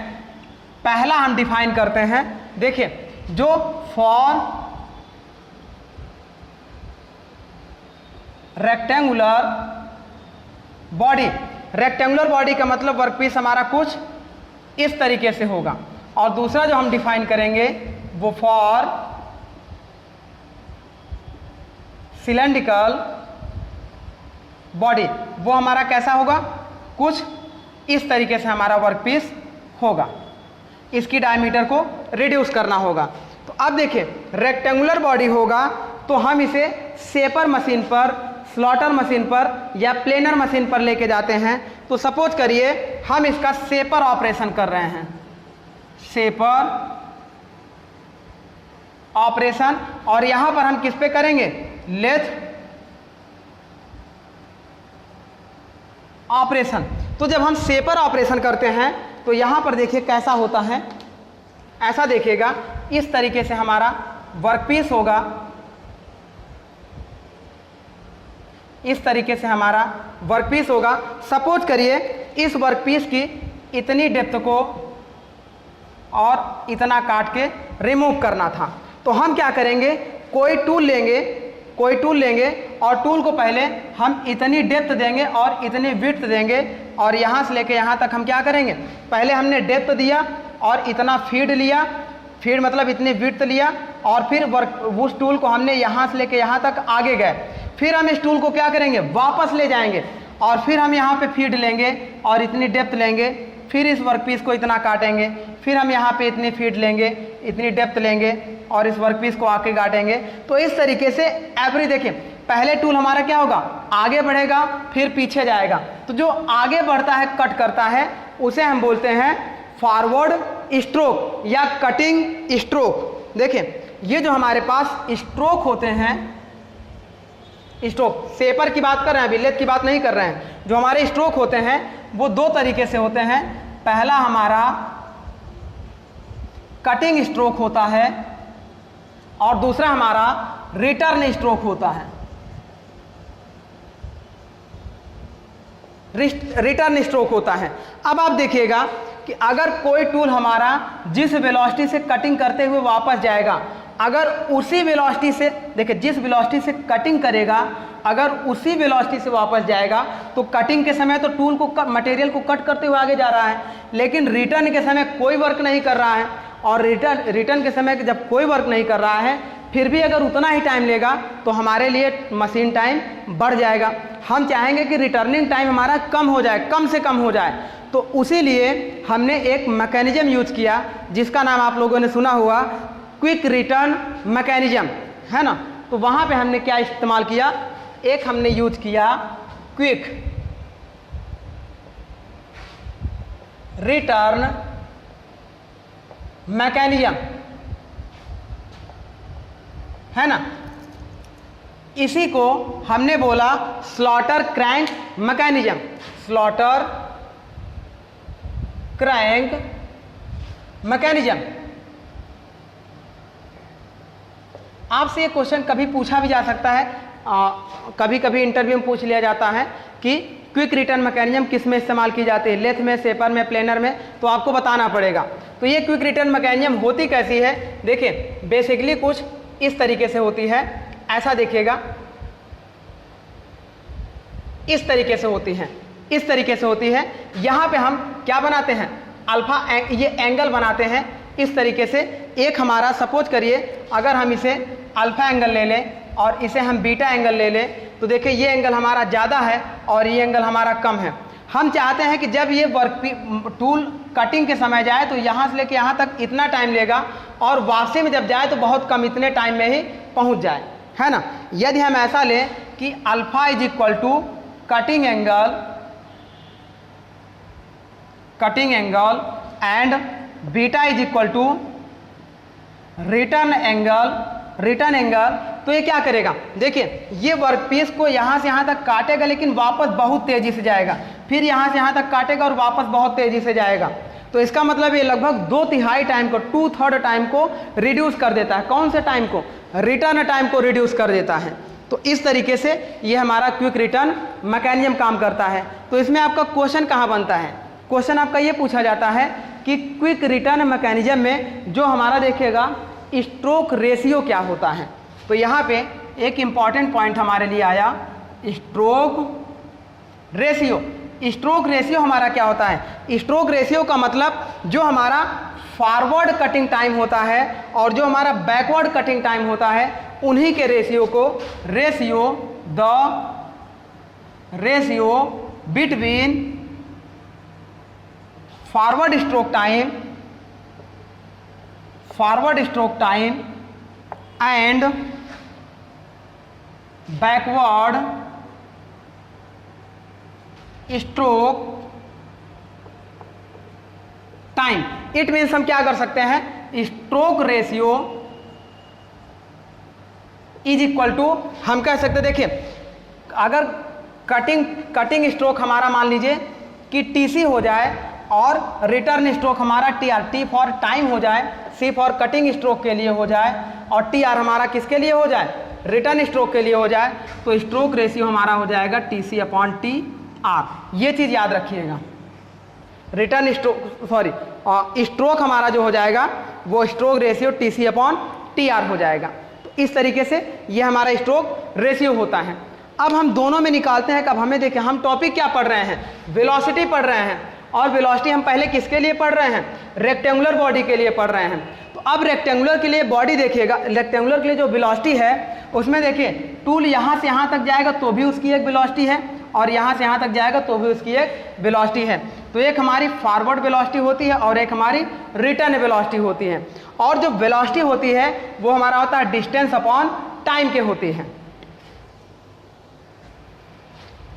पहला हम डिफाइन करते हैं, देखिए, जो फॉर रेक्टेंगुलर बॉडी का मतलब वर्कपीस हमारा कुछ इस तरीके से होगा, और दूसरा जो हम डिफाइन करेंगे वो फॉर सिलेंड्रिकल बॉडी, वो हमारा कैसा होगा, कुछ इस तरीके से हमारा वर्कपीस होगा। इसकी डायमीटर को रिड्यूस करना होगा। तो अब देखिए रेक्टेंगुलर बॉडी होगा तो हम इसे शेपर मशीन पर, स्लॉटर मशीन पर या प्लेनर मशीन पर लेके जाते हैं, तो सपोज करिए हम इसका शेपर ऑपरेशन कर रहे हैं, शेपर ऑपरेशन, और यहां पर हम किस पे करेंगे, लेथ ऑपरेशन। तो जब हम शेपर ऑपरेशन करते हैं तो यहां पर देखिए कैसा होता है, ऐसा देखिएगा, इस तरीके से हमारा वर्कपीस होगा, इस तरीके से हमारा वर्कपीस होगा। सपोज करिए इस वर्कपीस की इतनी डेप्थ को और इतना काट के रिमूव करना था, तो हम क्या करेंगे, कोई टूल लेंगे और टूल को पहले हम इतनी डेप्थ देंगे और इतनी विड्थ देंगे, और यहाँ से लेके यहाँ तक हम क्या करेंगे, पहले हमने डेप्थ दिया और इतना फीड लिया, फीड मतलब इतनी विड्थ लिया, और फिर उस टूल को हमने यहाँ से लेके यहाँ तक आगे गए, फिर हम इस टूल को क्या करेंगे, वापस ले जाएंगे, और फिर हम यहाँ पे फीड लेंगे और इतनी डेप्थ लेंगे, फिर इस वर्कपीस को इतना काटेंगे, फिर हम यहाँ पे इतनी फीड लेंगे, इतनी डेप्थ लेंगे और इस वर्कपीस को आके काटेंगे। तो इस तरीके से एवरी, देखिए पहले टूल हमारा क्या होगा, आगे बढ़ेगा फिर पीछे जाएगा, तो जो आगे बढ़ता है, कट करता है, उसे हम बोलते हैं फॉरवर्ड स्ट्रोक या कटिंग स्ट्रोक। देखिए ये जो हमारे पास स्ट्रोक होते हैं, स्ट्रोक शेपर की बात कर रहे हैं, अभी लेथ की बात नहीं कर रहे हैं, जो हमारे स्ट्रोक होते हैं वो दो तरीके से होते हैं। पहला हमारा कटिंग स्ट्रोक होता है और दूसरा हमारा रिटर्न स्ट्रोक होता है, रिटर्न स्ट्रोक होता है। अब आप देखिएगा कि अगर कोई टूल हमारा जिस वेलोसिटी से कटिंग करते हुए वापस जाएगा, अगर उसी वेलोसिटी से, देखिए जिस वेलोसिटी से कटिंग करेगा, अगर उसी वेलोसिटी से वापस जाएगा तो कटिंग के समय तो टूल को मटेरियल को कट करते हुए आगे जा रहा है, लेकिन रिटर्न के समय कोई वर्क नहीं कर रहा है, और रिटर्न के समय जब कोई वर्क नहीं कर रहा है फिर भी अगर उतना ही टाइम लेगा तो हमारे लिए मशीन टाइम बढ़ जाएगा। हम चाहेंगे कि रिटर्निंग टाइम हमारा कम हो जाए, कम से कम हो जाए, तो उसी लिए हमने एक मैकेनिज्म यूज किया जिसका नाम आप लोगों ने सुना हुआ, क्विक रिटर्न मैकेनिज्म, है ना। तो वहाँ पे हमने क्या इस्तेमाल किया, एक हमने यूज किया क्विक रिटर्न मैकेनिज्म, है ना। इसी को हमने बोला slaughter crank mechanism, slaughter crank mechanism. आपसे ये क्वेश्चन कभी पूछा भी जा सकता है, कभी कभी इंटरव्यू में पूछ लिया जाता है कि क्विक रिटर्न मैकेनिज्म किस में इस्तेमाल की जाती है, लेथ में, शेपर में, प्लेनर में, तो आपको बताना पड़ेगा। तो ये क्विक रिटर्न मैकेनिज्म होती कैसी है, देखिए बेसिकली कुछ इस तरीके से होती है, ऐसा देखिएगा, इस तरीके से होती है, इस तरीके से होती है। यहाँ पे हम क्या बनाते हैं, अल्फा, ये एंगल बनाते हैं इस तरीके से। एक हमारा सपोज करिए अगर हम इसे अल्फा एंगल ले लें और इसे हम बीटा एंगल ले लें, तो देखिए ये एंगल हमारा ज़्यादा है और ये एंगल हमारा कम है। हम चाहते हैं कि जब ये टूल कटिंग के समय जाए तो यहाँ से लेके यहाँ तक इतना टाइम लेगा, और वापसी में जब जाए तो बहुत कम, इतने टाइम में ही पहुँच जाए, है ना। यदि हम ऐसा लें कि alpha is equal to cutting angle and beta is equal to return angle, तो ये क्या करेगा, देखिए ये वर्कपीस को यहाँ से यहाँ तक काटेगा लेकिन वापस बहुत तेज़ी से जाएगा, फिर यहाँ से यहाँ तक काटेगा और वापस बहुत तेज़ी से जाएगा। तो इसका मतलब ये लगभग 2/3 टाइम को, 2/3 टाइम को रिड्यूस कर देता है। कौन से टाइम को, रिटर्न टाइम को रिड्यूस कर देता है। तो इस तरीके से ये हमारा क्विक रिटर्न मैकेनिज्म काम करता है। तो इसमें आपका क्वेश्चन कहाँ बनता है, क्वेश्चन आपका ये पूछा जाता है कि क्विक रिटर्न मैकेनिज्म में जो हमारा देखिएगा स्ट्रोक रेशियो क्या होता है। तो यहाँ पे एक इम्पॉर्टेंट पॉइंट हमारे लिए आया, स्ट्रोक रेशियो। स्ट्रोक रेशियो हमारा क्या होता है, स्ट्रोक रेशियो का मतलब जो हमारा फॉरवर्ड कटिंग टाइम होता है और जो हमारा बैकवर्ड कटिंग टाइम होता है, उन्हीं के रेशियो को ratio between forward stroke time and backward stroke time. It means हम क्या कर सकते हैं, stroke ratio is equal to, हम कह सकते हैं, देखिए अगर कटिंग स्ट्रोक हमारा मान लीजिए कि टीसी हो जाए और रिटर्न स्ट्रोक हमारा टीआर, टी फॉर टाइम हो जाए, सी फॉर कटिंग स्ट्रोक के लिए हो जाए और टीआर हमारा किसके लिए हो जाए, रिटर्न स्ट्रोक के लिए हो जाए, तो स्ट्रोक रेशियो हमारा हो जाएगा टीसी अपॉन टी आर। ये चीज़ याद रखिएगा। रिटर्न स्ट्रोक स्ट्रोक हमारा जो हो जाएगा वो stroke ratio TC upon TR हो जाएगा। तो इस तरीके से ये हमारा स्ट्रोक रेशियो होता है। अब हम दोनों में निकालते हैं। कब हमें देखें, हम टॉपिक क्या पढ़ रहे हैं, वेलोसिटी पढ़ रहे हैं, और वेलोसिटी हम पहले किसके लिए पढ़ रहे हैं, रेक्टेंगुलर बॉडी के लिए पढ़ रहे हैं। तो अब रेक्टेंगुलर के लिए बॉडी देखिएगा, रेक्टेंगुलर के लिए जो वेलोसिटी है उसमें देखिए टूल यहाँ से यहाँ तक जाएगा तो भी उसकी एक वेलोसिटी है, और यहाँ से यहाँ तक जाएगा तो भी उसकी एक वेलोसिटी है। तो एक हमारी फॉरवर्ड वेलोसिटी होती है और एक हमारी रिटर्न वेलोसिटी होती है। और जो वेलोसिटी होती है वो हमारा होता है डिस्टेंस अपॉन टाइम के होती है।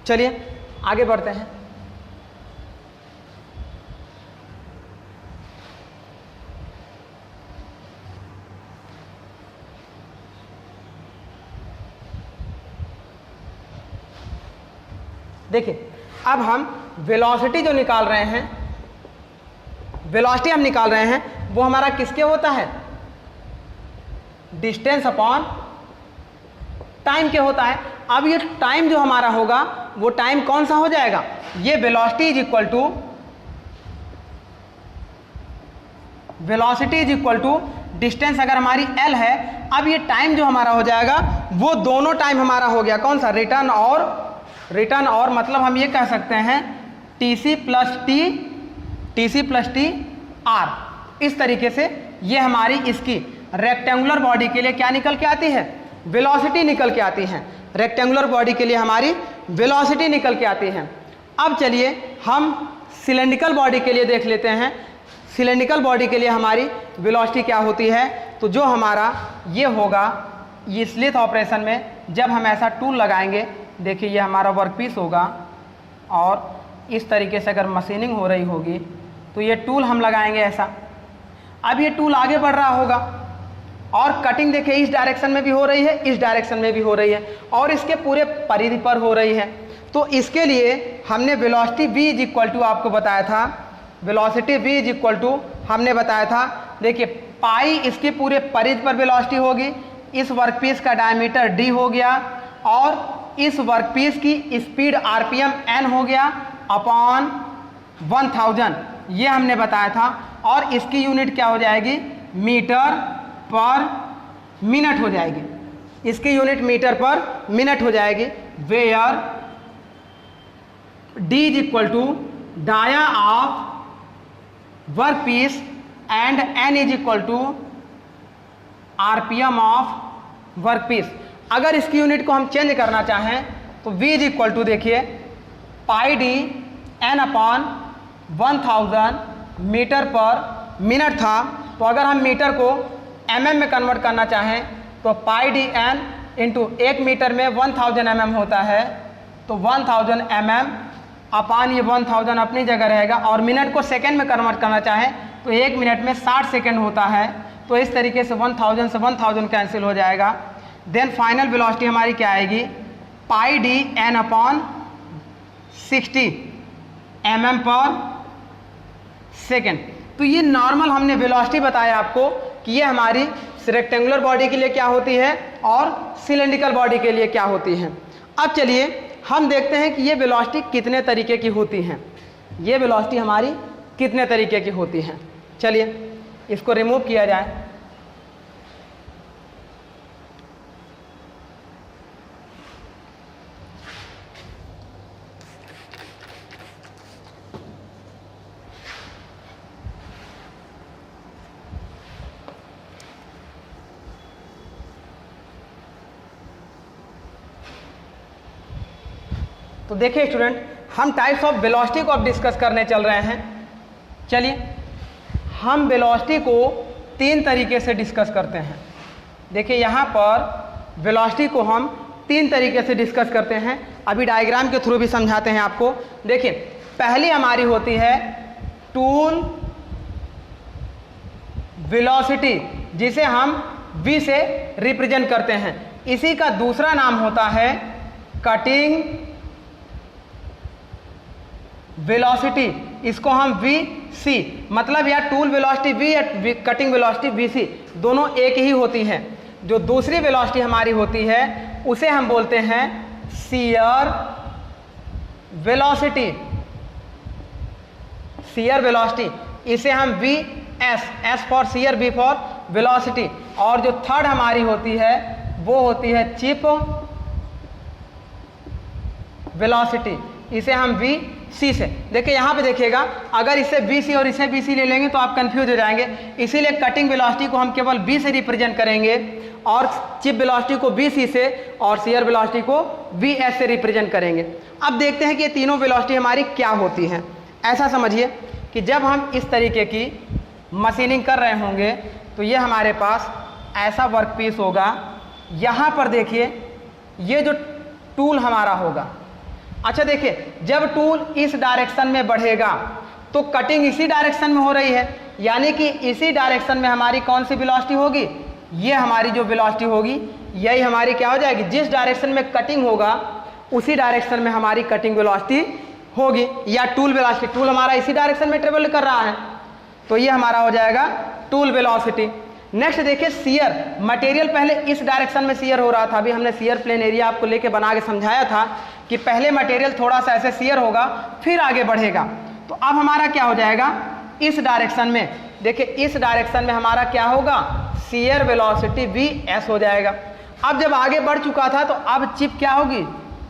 चलिए आगे बढ़ते हैं। देखिए अब हम वेलोसिटी जो निकाल रहे हैं, वेलोसिटी हम निकाल रहे हैं वो हमारा किसके होता है, डिस्टेंस अपॉन टाइम के होता है। अब ये टाइम जो हमारा होगा वो टाइम कौन सा हो जाएगा, ये velocity is equal to, velocity is equal to distance अगर हमारी l है। अब ये टाइम जो हमारा हो जाएगा वो दोनों टाइम हमारा हो गया कौन सा, रिटर्न और मतलब हम ये कह सकते हैं टीसी प्लस टी आर। इस तरीके से ये हमारी इसकी रेक्टेंगुलर बॉडी के लिए क्या निकल के आती है, वेलोसिटी निकल के आती है। रेक्टेंगुलर बॉडी के लिए हमारी वेलोसिटी निकल के आती है। अब चलिए हम सिलेंड्रिकल बॉडी के लिए देख लेते हैं। सिलेंड्रिकल बॉडी के लिए हमारी वेलोसिटी क्या होती है, तो जो हमारा ये होगा, ये स्लिथ ऑपरेशन में जब हम ऐसा टूल लगाएंगे, देखिए ये हमारा वर्कपीस होगा और इस तरीके से अगर मशीनिंग हो रही होगी तो ये टूल हम लगाएंगे ऐसा। अब ये टूल आगे बढ़ रहा होगा और कटिंग देखिए इस डायरेक्शन में भी हो रही है, इस डायरेक्शन में भी हो रही है और इसके पूरे परिधि पर हो रही है। तो इसके लिए हमने velocity v is equal to आपको बताया था, velocity v is equal to हमने बताया था, देखिए पाई इसके पूरे परिधि पर वेलोसिटी होगी, इस वर्कपीस का डायमीटर d हो गया और इस वर्कपीस की स्पीड आरपीएम n हो गया अपॉन 1000, ये हमने बताया था। और इसकी यूनिट क्या हो जाएगी, मीटर पर मिनट हो जाएगी, इसकी यूनिट मीटर पर मिनट हो जाएगी। Where d is equal to dia of workpiece and n is equal to RPM of workpiece. अगर इसकी यूनिट को हम चेंज करना चाहें तो v इज इक्वल टू देखिए pi D n upon 1000 meter per minute था, तो अगर हम मीटर को mm में कन्वर्ट करना चाहें तो पाई डी n इंटू 1 मीटर में 1000 mm होता है, तो 1000 mm अपान ये 1000 अपनी जगह रहेगा। और मिनट को सेकेंड में कन्वर्ट करना चाहें तो 1 मिनट में 60 सेकेंड होता है, तो इस तरीके से 1000 से 1000 कैंसिल हो जाएगा। देन फाइनल वेलोसिटी हमारी क्या आएगी, पाई डी n अपॉन 60 mm पर सेकेंड। तो ये नॉर्मल हमने वेलोसिटी बताया आपको कि ये हमारी रेक्टेंगुलर बॉडी के लिए क्या होती है और सिलेंड्रिकल बॉडी के लिए क्या होती है। अब चलिए हम देखते हैं कि ये वेलोसिटी कितने तरीके की होती हैं, ये वेलोसिटी हमारी कितने तरीके की होती हैं। चलिए इसको रिमूव किया जाए। तो देखिए स्टूडेंट, हम टाइप्स ऑफ वेलोसिटी को अब डिस्कस करने चल रहे हैं। चलिए हम वेलोसिटी को 3 तरीके से डिस्कस करते हैं। देखिए यहाँ पर वेलोसिटी को हम 3 तरीके से डिस्कस करते हैं। अभी डायग्राम के थ्रू भी समझाते हैं आपको। देखिए पहली हमारी होती है टूल वेलोसिटी, जिसे हम v से रिप्रेजेंट करते हैं। इसी का दूसरा नाम होता है कटिंग वेलोसिटी, इसको हम vc, मतलब या टूल वेलोसिटी v या कटिंग वेलोसिटी vc दोनों एक ही होती है। जो दूसरी वेलोसिटी हमारी होती है उसे हम बोलते हैं शियर वेलोसिटी, शियर वेलोसिटी, इसे हम vs, s for shear, v for velocity. और जो थर्ड हमारी होती है वो होती है चिप वेलोसिटी, इसे हम vc से, देखिए यहाँ पे देखिएगा, अगर इसे vc और इसे vc ले लेंगे तो आप कंफ्यूज हो जाएंगे, इसीलिए कटिंग वेलोसिटी को हम केवल v से रिप्रेजेंट करेंगे और चिप वेलोसिटी को vc से और शियर वेलोसिटी को vs से रिप्रेजेंट करेंगे। अब देखते हैं कि ये तीनों वेलोसिटी हमारी क्या होती हैं। ऐसा समझिए कि जब हम इस तरीके की मशीनिंग कर रहे होंगे तो ये हमारे पास ऐसा वर्क पीस होगा। यहाँ पर देखिए ये जो टूल हमारा होगा, अच्छा देखिए जब टूल इस डायरेक्शन में बढ़ेगा तो कटिंग इसी डायरेक्शन में हो रही है, यानी कि इसी डायरेक्शन में हमारी कौन सी वेलोसिटी होगी, ये हमारी जो वेलोसिटी होगी यही हमारी क्या हो जाएगी, जिस डायरेक्शन में कटिंग होगा उसी डायरेक्शन में हमारी कटिंग वेलोसिटी होगी, या टूल वेलोसिटी। टूल हमारा इसी डायरेक्शन में ट्रेवल कर रहा है तो ये हमारा हो जाएगा टूल वेलोसिटी। नेक्स्ट देखिए शियर, मटेरियल पहले इस डायरेक्शन में शियर हो रहा था, अभी हमने शियर प्लेन एरिया आपको लेके बना के समझाया था कि पहले मटेरियल थोड़ा सा ऐसे शियर होगा फिर आगे बढ़ेगा। तो अब हमारा क्या हो जाएगा, इस डायरेक्शन में, देखिए इस डायरेक्शन में हमारा क्या होगा, शियर वेलोसिटी vs हो जाएगा। अब जब आगे बढ़ चुका था तो अब चिप क्या होगी,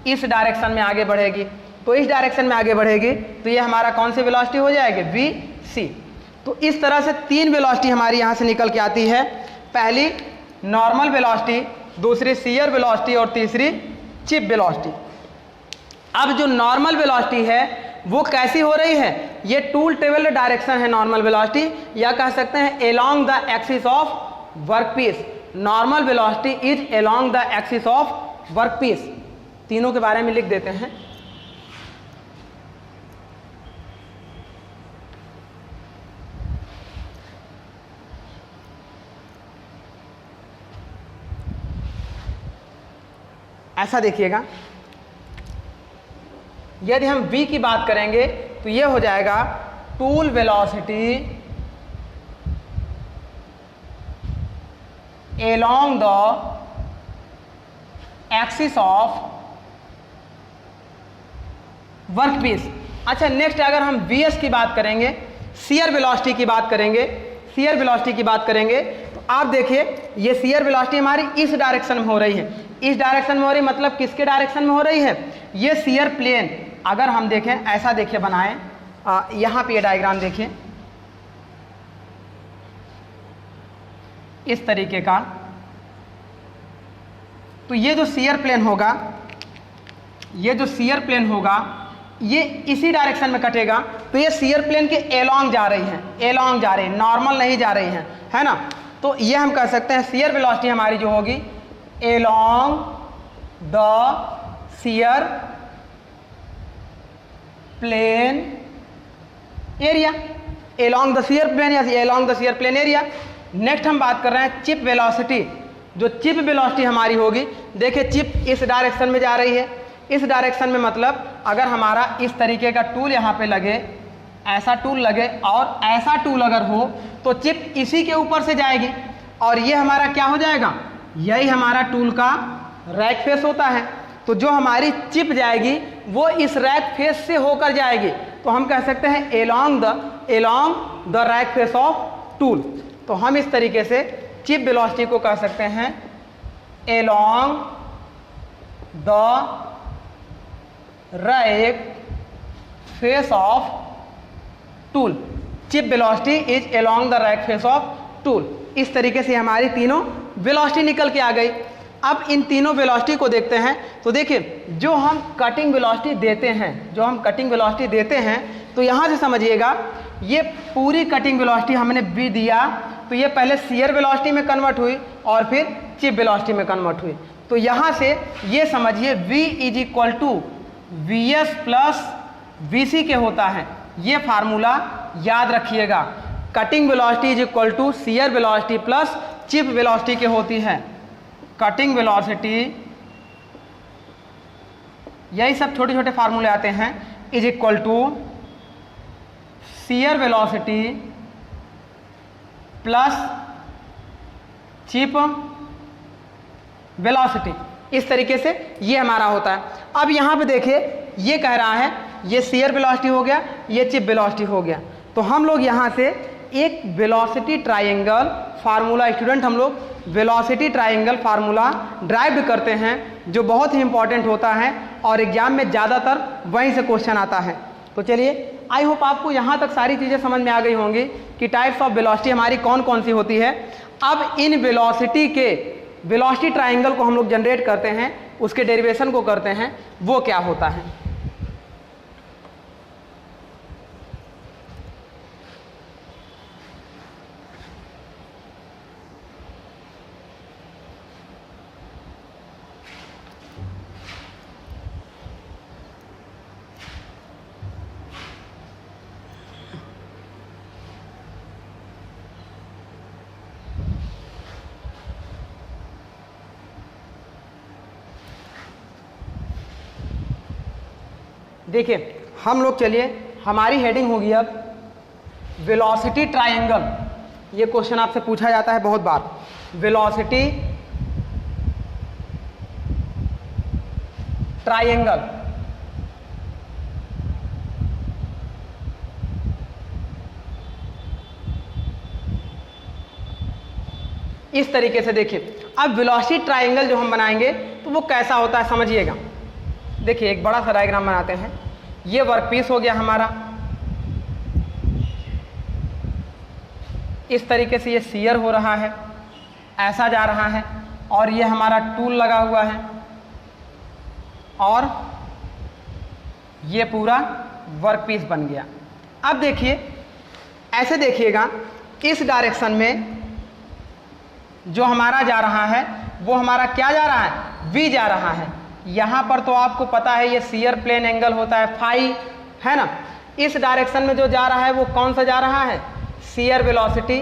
इस डायरेक्शन में आगे बढ़ेगी, तो इस डायरेक्शन में आगे बढ़ेगी तो ये हमारा कौन सी वेलोसिटी हो जाएगी, vc। तो इस तरह से तीन वेलोसिटी हमारी यहाँ से निकल के आती है, पहली नॉर्मल वेलोसिटी, दूसरी शियर वेलोसिटी और तीसरी चिप वेलोसिटी। अब जो नॉर्मल वेलोसिटी है वो कैसी हो रही है, ये टूल ट्रेवल डायरेक्शन है नॉर्मल वेलोसिटी, या कह सकते हैं along the axis of workpiece. Normal velocity is along the axis of workpiece. तीनों के बारे में लिख देते हैं। ऐसा देखिएगा, यदि हम v की बात करेंगे तो ये हो जाएगा tool velocity along the axis of workpiece. अच्छा नेक्स्ट अगर हम vs की बात करेंगे, शियर वेलोसिटी की बात करेंगे, शियर वेलोसिटी की बात करेंगे तो आप देखिए ये शियर वेलोसिटी हमारी इस डायरेक्शन में हो रही है, इस डायरेक्शन में हो रही, मतलब किसके डायरेक्शन में हो रही है, ये शियर प्लेन। अगर हम देखें ऐसा देखिए बनाएं, यहाँ पे ये डायग्राम देखिए इस तरीके का, तो ये जो शियर प्लेन होगा, ये जो शियर प्लेन होगा ये इसी डायरेक्शन में कटेगा, तो ये शियर प्लेन के एलोंग जा रही है, एलोंग जा रही है, नॉर्मल नहीं जा रही है ना। तो ये हम कह सकते हैं शियर वेलोसिटी हमारी जो होगी along the shear plane area, along the shear plane या along the shear plane area. Next हम बात कर रहे हैं चिप वेलोसिटी। जो चिप वेलोसिटी हमारी होगी, देखिए चिप इस डायरेक्शन में जा रही है, इस डायरेक्शन में मतलब अगर हमारा इस तरीके का टूल यहाँ पे लगे, ऐसा टूल लगे और ऐसा टूल अगर हो तो चिप इसी के ऊपर से जाएगी और ये हमारा क्या हो जाएगा, यही हमारा टूल का रैक फेस होता है। तो जो हमारी चिप जाएगी वो इस रैक फेस से होकर जाएगी, तो हम कह सकते हैं along the rack face of tool. तो हम इस तरीके से चिप वेलोसिटी को कह सकते हैं along the rack face of tool. Chip velocity is along the rack face of tool. इस तरीके से हमारी तीनों वेलोसिटी निकल के आ गई। अब इन तीनों वेलोसिटी को देखते हैं, तो देखिए जो हम कटिंग वेलोसिटी देते हैं, जो हम कटिंग वेलोसिटी देते हैं, तो यहाँ से समझिएगा ये पूरी कटिंग वेलोसिटी हमने v दिया, तो ये पहले शियर वेलोसिटी में कन्वर्ट हुई और फिर चिप वेलोसिटी में कन्वर्ट हुई। तो यहाँ से ये समझिए v is equal to V S plus V C के होता है, ये फार्मूला याद रखिएगा। Cutting velocity is equal to shear velocity plus chip velocity के होती है। कटिंग वेलोसिटी, यही सब छोटे छोटे फार्मूले आते हैं, is equal to shear velocity plus chip velocity. इस तरीके से ये हमारा होता है। अब यहाँ पे देखिए ये कह रहा है ये शियर वेलोसिटी हो गया, ये चिप वेलोसिटी हो गया। तो हम लोग यहाँ से एक वेलोसिटी ट्रायंगल फार्मूला, स्टूडेंट हम लोग वेलोसिटी ट्रायंगल फार्मूला ड्राइव करते हैं, जो बहुत ही इंपॉर्टेंट होता है और एग्जाम में ज़्यादातर वहीं से क्वेश्चन आता है। तो चलिए, आई होप आपको यहाँ तक सारी चीज़ें समझ में आ गई होंगी कि टाइप्स ऑफ वेलोसिटी हमारी कौन कौन सी होती है। अब इन वेलोसिटी के वेलोसिटी ट्रायंगल को हम लोग जनरेट करते हैं, उसके डेरिवेशन को करते हैं, वो क्या होता है। देखिए हम लोग, चलिए हमारी हेडिंग होगी अब वेलोसिटी ट्रायंगल। ये क्वेश्चन आपसे पूछा जाता है बहुत बार, वेलोसिटी ट्रायंगल। इस तरीके से देखिए, अब वेलोसिटी ट्रायंगल जो हम बनाएंगे तो वो कैसा होता है समझिएगा। देखिए एक बड़ा सा डायग्राम बनाते हैं। ये वर्कपीस हो गया हमारा, इस तरीके से ये शियर हो रहा है, ऐसा जा रहा है, और ये हमारा टूल लगा हुआ है, और ये पूरा वर्कपीस बन गया। अब देखिए ऐसे देखिएगा, इस डायरेक्शन में जो हमारा जा रहा है वो हमारा क्या जा रहा है, v जा रहा है। यहाँ पर तो आपको पता है ये शियर प्लेन एंगल होता है फाई, है ना। इस डायरेक्शन में जो जा रहा है वो कौन सा जा रहा है, शियर वेलोसिटी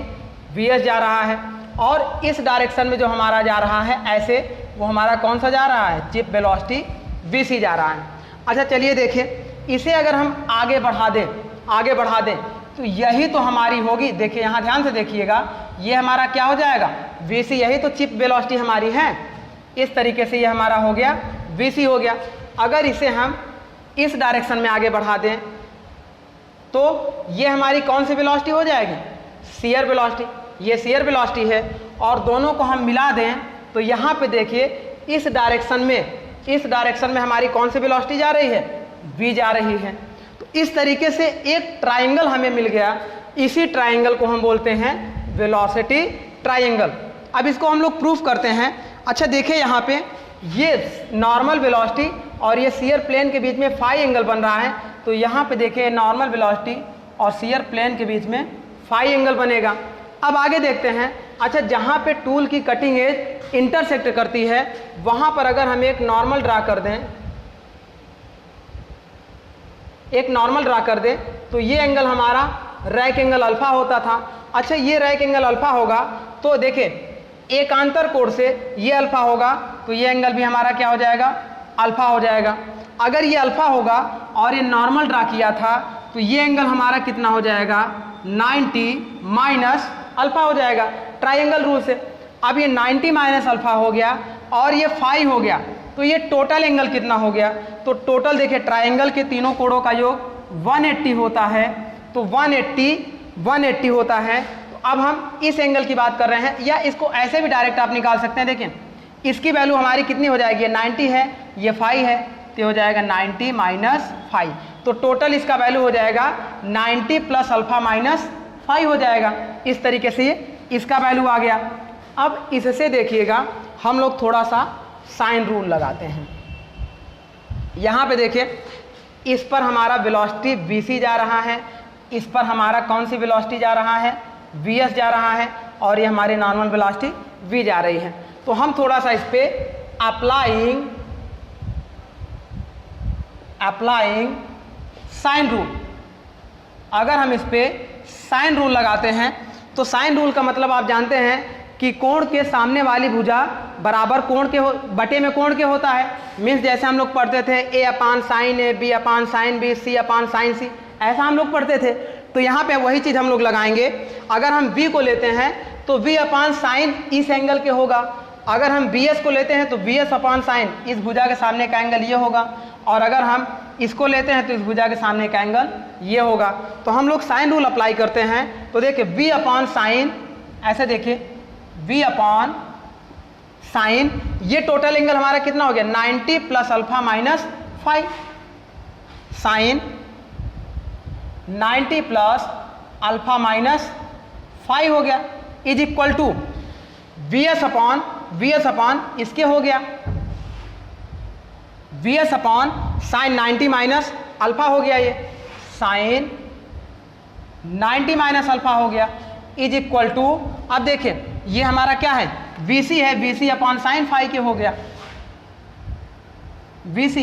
vs जा रहा है, और इस डायरेक्शन में जो हमारा जा रहा है ऐसे, वो हमारा कौन सा जा रहा है, चिप वेलोसिटी vc जा रहा है। अच्छा चलिए देखिए, इसे अगर हम आगे बढ़ा दें तो यही तो हमारी होगी। देखिए यहाँ ध्यान से देखिएगा, ये हमारा क्या हो जाएगा, vc, यही तो चिप वेलोसिटी हमारी है। इस तरीके से ये हमारा हो गया vc हो गया। अगर इसे हम इस डायरेक्शन में आगे बढ़ा दें तो ये हमारी कौन सी वेलोसिटी हो जाएगी, शियर वेलोसिटी। ये शियर वेलोसिटी है, और दोनों को हम मिला दें तो यहाँ पे देखिए इस डायरेक्शन में हमारी कौन सी वेलोसिटी जा रही है, v जा रही है। तो इस तरीके से एक ट्रायंगल हमें मिल गया। इसी ट्रायंगल को हम बोलते हैं वेलोसिटी ट्रायंगल। अब इसको हम लोग प्रूफ करते हैं। अच्छा देखिए यहाँ पे ये नॉर्मल वेलोसिटी और ये शियर प्लेन के बीच में फाई एंगल बन रहा है, तो यहाँ पे देखिए नॉर्मल वेलोसिटी और शियर प्लेन के बीच में फाई एंगल बनेगा। अब आगे देखते हैं। अच्छा, जहाँ पे टूल की कटिंग एज इंटरसेक्ट करती है वहाँ पर अगर हम एक नॉर्मल ड्रा कर दें, तो ये एंगल हमारा रैक एंगल अल्फा होता था। अच्छा, ये रैक एंगल अल्फा होगा तो देखिए एकांतर कोण से ये अल्फा होगा, तो ये एंगल भी हमारा क्या हो जाएगा, अल्फा हो जाएगा। अगर ये अल्फा होगा और ये नॉर्मल ड्रा किया था तो ये एंगल हमारा कितना हो जाएगा, 90 माइनस अल्फा हो जाएगा ट्रायंगल रूल से। अब ये 90 माइनस अल्फा हो गया और ये फाई हो गया, तो ये टोटल एंगल कितना हो गया। तो टोटल देखिए ट्रायंगल के तीनों कोणों का योग 180 होता है, तो 180 होता है। तो अब हम इस एंगल की बात कर रहे हैं, या इसको ऐसे भी डायरेक्ट आप निकाल सकते हैं। देखिए इसकी वैल्यू हमारी कितनी हो जाएगी, 90 है, ये फाई है, तो हो जाएगा 90 माइनस फाई। तो टोटल इसका वैल्यू हो जाएगा 90 प्लस अल्फा माइनस फाई हो जाएगा। इस तरीके से इसका वैल्यू आ गया। अब इससे देखिएगा हम लोग थोड़ा सा साइन रूल लगाते हैं। यहाँ पे देखिए इस पर हमारा वेलोसिटी vc जा रहा है, इस पर हमारा कौन सी वेलोसिटी जा रहा है, vs जा रहा है, और ये हमारी नॉर्मल वेलोसिटी v जा रही है। तो हम थोड़ा सा इस पर अप्लाइंग साइन रूल। अगर हम इस पे साइन रूल लगाते हैं तो साइन रूल का मतलब आप जानते हैं कि कोण के सामने वाली भुजा बराबर कोण के बटे में कोण के होता है। मीन्स जैसे हम लोग पढ़ते थे ए upon sine A, B upon sine B, C upon sign सी, ऐसा हम लोग पढ़ते थे। तो यहाँ पे वही चीज़ हम लोग लगाएंगे। अगर हम बी को लेते हैं तो वी अपान साइन इस एंगल के होगा। अगर हम बी एस को लेते हैं तो बी एस अपान साइन इस भुजा के सामने का एंगल ये होगा। और अगर हम इसको लेते हैं तो इस भुजा के सामने का एंगल ये होगा। तो हम लोग साइन रूल अप्लाई करते हैं। तो देखिए वी अपान साइन, ऐसे देखिए वी अपान साइन, ये टोटल एंगल हमारा कितना हो गया 90 plus alpha minus 5। Sine 90 plus alpha minus 5 हो गया is equal to V S upon इसके हो गया V S upon sine 90 minus alpha हो गया, ये साइन 90 माइनस अल्फा हो गया इज इक्वल टू, अब देखिए ये हमारा क्या है VC है, VC अपॉन साइन 5 के हो गया, VC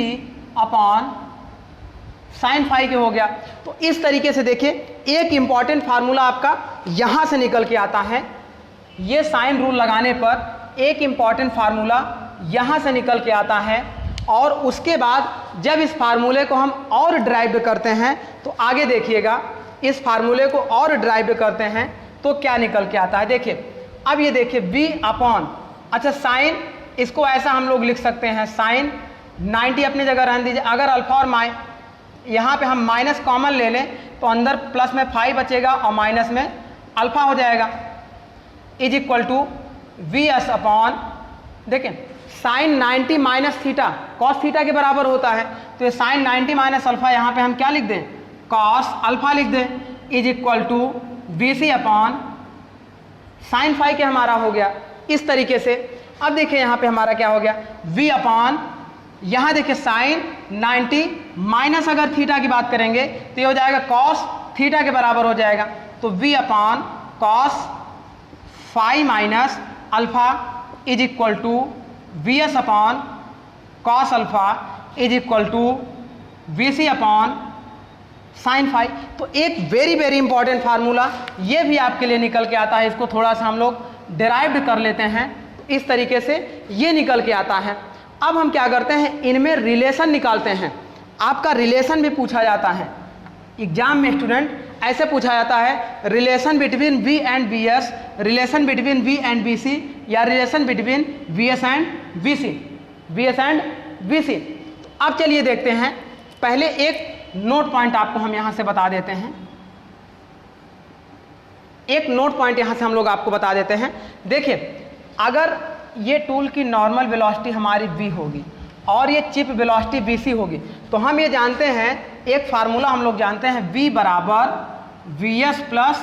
अपॉन साइन 5 के हो गया। तो इस तरीके से देखिए एक इंपॉर्टेंट फार्मूला आपका यहां से निकल के आता है। ये साइन रूल लगाने पर एक इंपॉर्टेंट फार्मूला यहां से निकल के आता है। और उसके बाद जब इस फार्मूले को हम और ड्राइव करते हैं तो आगे देखिएगा, इस फार्मूले को और ड्राइव करते हैं तो क्या निकल के आता है। देखिए अब ये देखिए v अपॉन, अच्छा साइन इसको ऐसा हम लोग लिख सकते हैं, साइन 90 अपनी जगह रहने दीजिए। अगर अल्फा और यहाँ पे हम माइनस कॉमन ले लें तो अंदर प्लस में 5 बचेगा और माइनस में अल्फा हो जाएगा is equal to V S upon, देखें sine 90 minus theta cos theta के बराबर होता है। तो ये साइन 90 माइनस अल्फा यहाँ पे हम क्या लिख दें कॉस अल्फा लिख दें is equal to V C upon sine 5 के हमारा हो गया इस तरीके से। अब देखिए यहाँ पे हमारा क्या हो गया v अपॉन, यहाँ देखिए साइन 90 माइनस अगर थीटा की बात करेंगे तो ये हो जाएगा कॉस थीटा के बराबर हो जाएगा। तो v upon cos 5 minus alpha is equal to V S upon cos alpha is equal to V C upon sine 5। तो एक वेरी वेरी इंपॉर्टेंट फार्मूला ये भी आपके लिए निकल के आता है। इसको थोड़ा सा हम लोग डिराइव्ड कर लेते हैं। इस तरीके से ये निकल के आता है। अब हम क्या करते हैं, इनमें रिलेशन निकालते हैं। आपका रिलेशन भी पूछा जाता है एग्जाम में, स्टूडेंट ऐसे पूछा जाता है relation between V and VS, relation between V and VC, या relation between VS and VC, VS and VC। अब चलिए देखते हैं, पहले एक नोट पॉइंट आपको हम यहां से बता देते हैं। एक नोट पॉइंट यहां से हम लोग आपको बता देते हैं। देखिए अगर ये टूल की नॉर्मल वेलोसिटी हमारी v होगी और ये चिप वेलोसिटी vc होगी तो हम ये जानते हैं, एक फार्मूला हम लोग जानते हैं v बराबर vs प्लस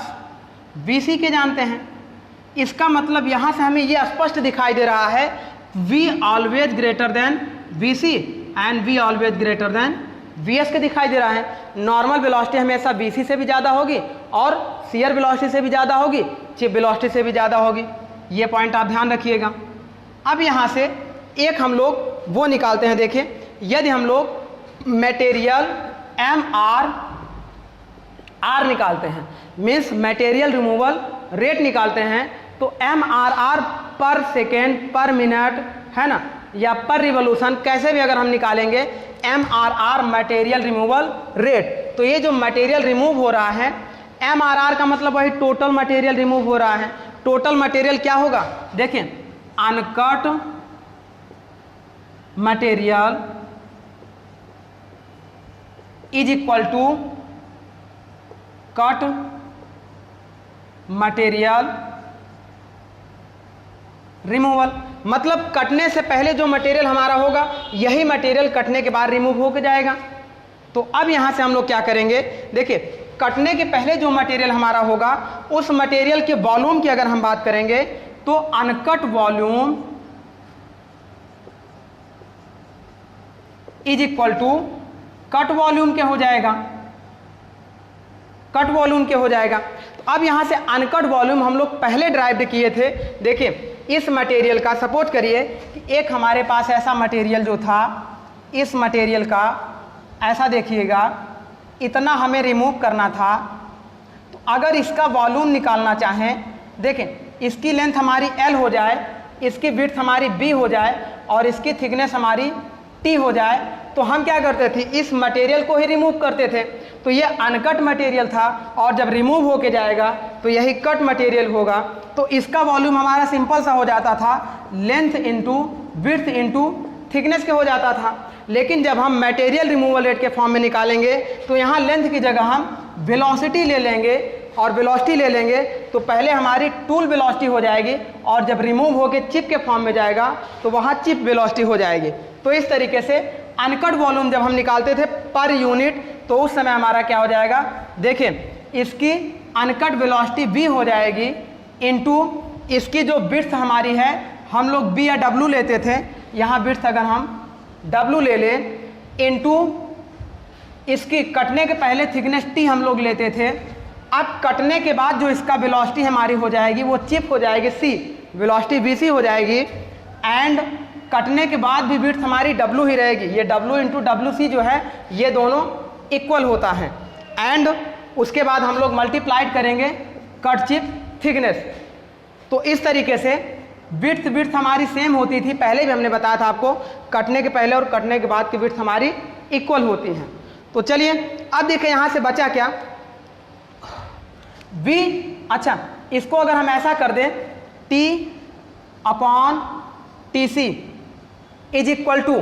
vc के जानते हैं। इसका मतलब यहां से हमें ये स्पष्ट दिखाई दे रहा है v always greater than vc and v always greater than vs के दिखाई दे रहा है। नॉर्मल वेलोसिटी हमेशा vc से भी ज़्यादा होगी और शियर वेलोसिटी से भी ज़्यादा होगी, चिप वेलोसिटी से भी ज़्यादा होगी। ये पॉइंट आप ध्यान रखिएगा। अब यहाँ से एक हम लोग वो निकालते हैं। देखिए यदि हम लोग मटेरियल MRR निकालते हैं, मीन्स मटेरियल रिमूवल रेट निकालते हैं, तो MRR पर सेकेंड पर मिनट है ना, या पर रिवोल्यूशन, कैसे भी अगर हम निकालेंगे MRR मटेरियल रिमूवल रेट, तो ये जो मटेरियल रिमूव हो रहा है MRR का मतलब वही टोटल मटेरियल रिमूव हो रहा है। टोटल मटेरियल क्या होगा, देखें uncut material is equal to cut material removal. मतलब कटने से पहले जो मटेरियल हमारा होगा यही मटेरियल कटने के बाद रिमूव होकर जाएगा। तो अब यहां से हम लोग क्या करेंगे, देखिए कटने के पहले जो मटेरियल हमारा होगा उस मटेरियल के वॉल्यूम की अगर हम बात करेंगे तो uncut volume is equal to cut volume के हो जाएगा, कट वॉल्यूम के हो जाएगा। तो अब यहाँ से अनकट वॉल्यूम हम लोग पहले ड्राइव किए थे। देखिए इस मटेरियल का, सपोज करिए कि एक हमारे पास ऐसा मटेरियल जो था, इस मटेरियल का ऐसा देखिएगा इतना हमें रिमूव करना था। तो अगर इसका वॉल्यूम निकालना चाहें, देखें इसकी लेंथ हमारी L हो जाए, इसकी विड्थ हमारी B हो जाए और इसकी थिकनेस हमारी T हो जाए, तो हम क्या करते थे, इस मटेरियल को ही रिमूव करते थे। तो ये अनकट मटेरियल था और जब रिमूव होके जाएगा तो यही कट मटेरियल होगा। तो इसका वॉल्यूम हमारा सिंपल सा हो जाता था, length into width into thickness के हो जाता था। लेकिन जब हम मटेरियल रिमूवल रेट के फॉर्म में निकालेंगे तो यहाँ लेंथ की जगह हम वेलोसिटी ले लेंगे, और वेलोसिटी ले लेंगे तो पहले हमारी टूल वेलोसिटी हो जाएगी और जब रिमूव होके चिप के फॉर्म में जाएगा तो वहाँ चिप वेलोसिटी हो जाएगी। तो इस तरीके से अनकट वॉल्यूम जब हम निकालते थे पर यूनिट, तो उस समय हमारा क्या हो जाएगा, देखें इसकी अनकट वेलोसिटी v हो जाएगी इनटू इसकी जो विड्थ हमारी है, हम लोग b या w लेते थे, यहाँ विड्थ अगर हम w ले लें, इनटू इसकी कटने के पहले थिकनेस t हम लोग लेते थे। अब कटने के बाद जो इसका वेलोसिटी हमारी हो जाएगी वो चिप हो जाएगी c, वेलोसिटी vc हो जाएगी, एंड कटने के बाद भी विड्थ हमारी w ही रहेगी। ये w इंटू wc जो है ये दोनों इक्वल होता है, एंड उसके बाद हम लोग मल्टीप्लाइड करेंगे कट चिप थिकनेस। तो इस तरीके से विड्थ हमारी सेम होती थी, पहले भी हमने बताया था आपको, कटने के पहले और कटने के बाद की विड्थ हमारी इक्वल होती हैं। तो चलिए अब देखें यहाँ से बचा क्या, v, अच्छा इसको अगर हम ऐसा कर दें T upon TC is equal to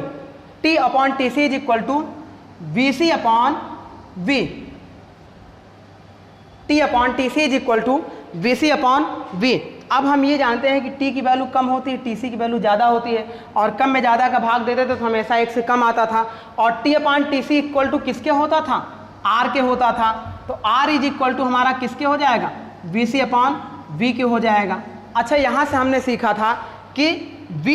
T upon TC is equal to VC upon V, T upon TC is equal to VC upon V। अब हम ये जानते हैं कि T की वैल्यू कम होती है, TC की वैल्यू ज़्यादा होती है, और कम में ज़्यादा का भाग देते थे तो हमेशा 1 से कम आता था। और T upon TC equal to किसके होता था, R के होता था। तो R इज इक्वल टू हमारा किसके हो जाएगा, VC अपॉन V के हो जाएगा। अच्छा यहाँ से हमने सीखा था कि V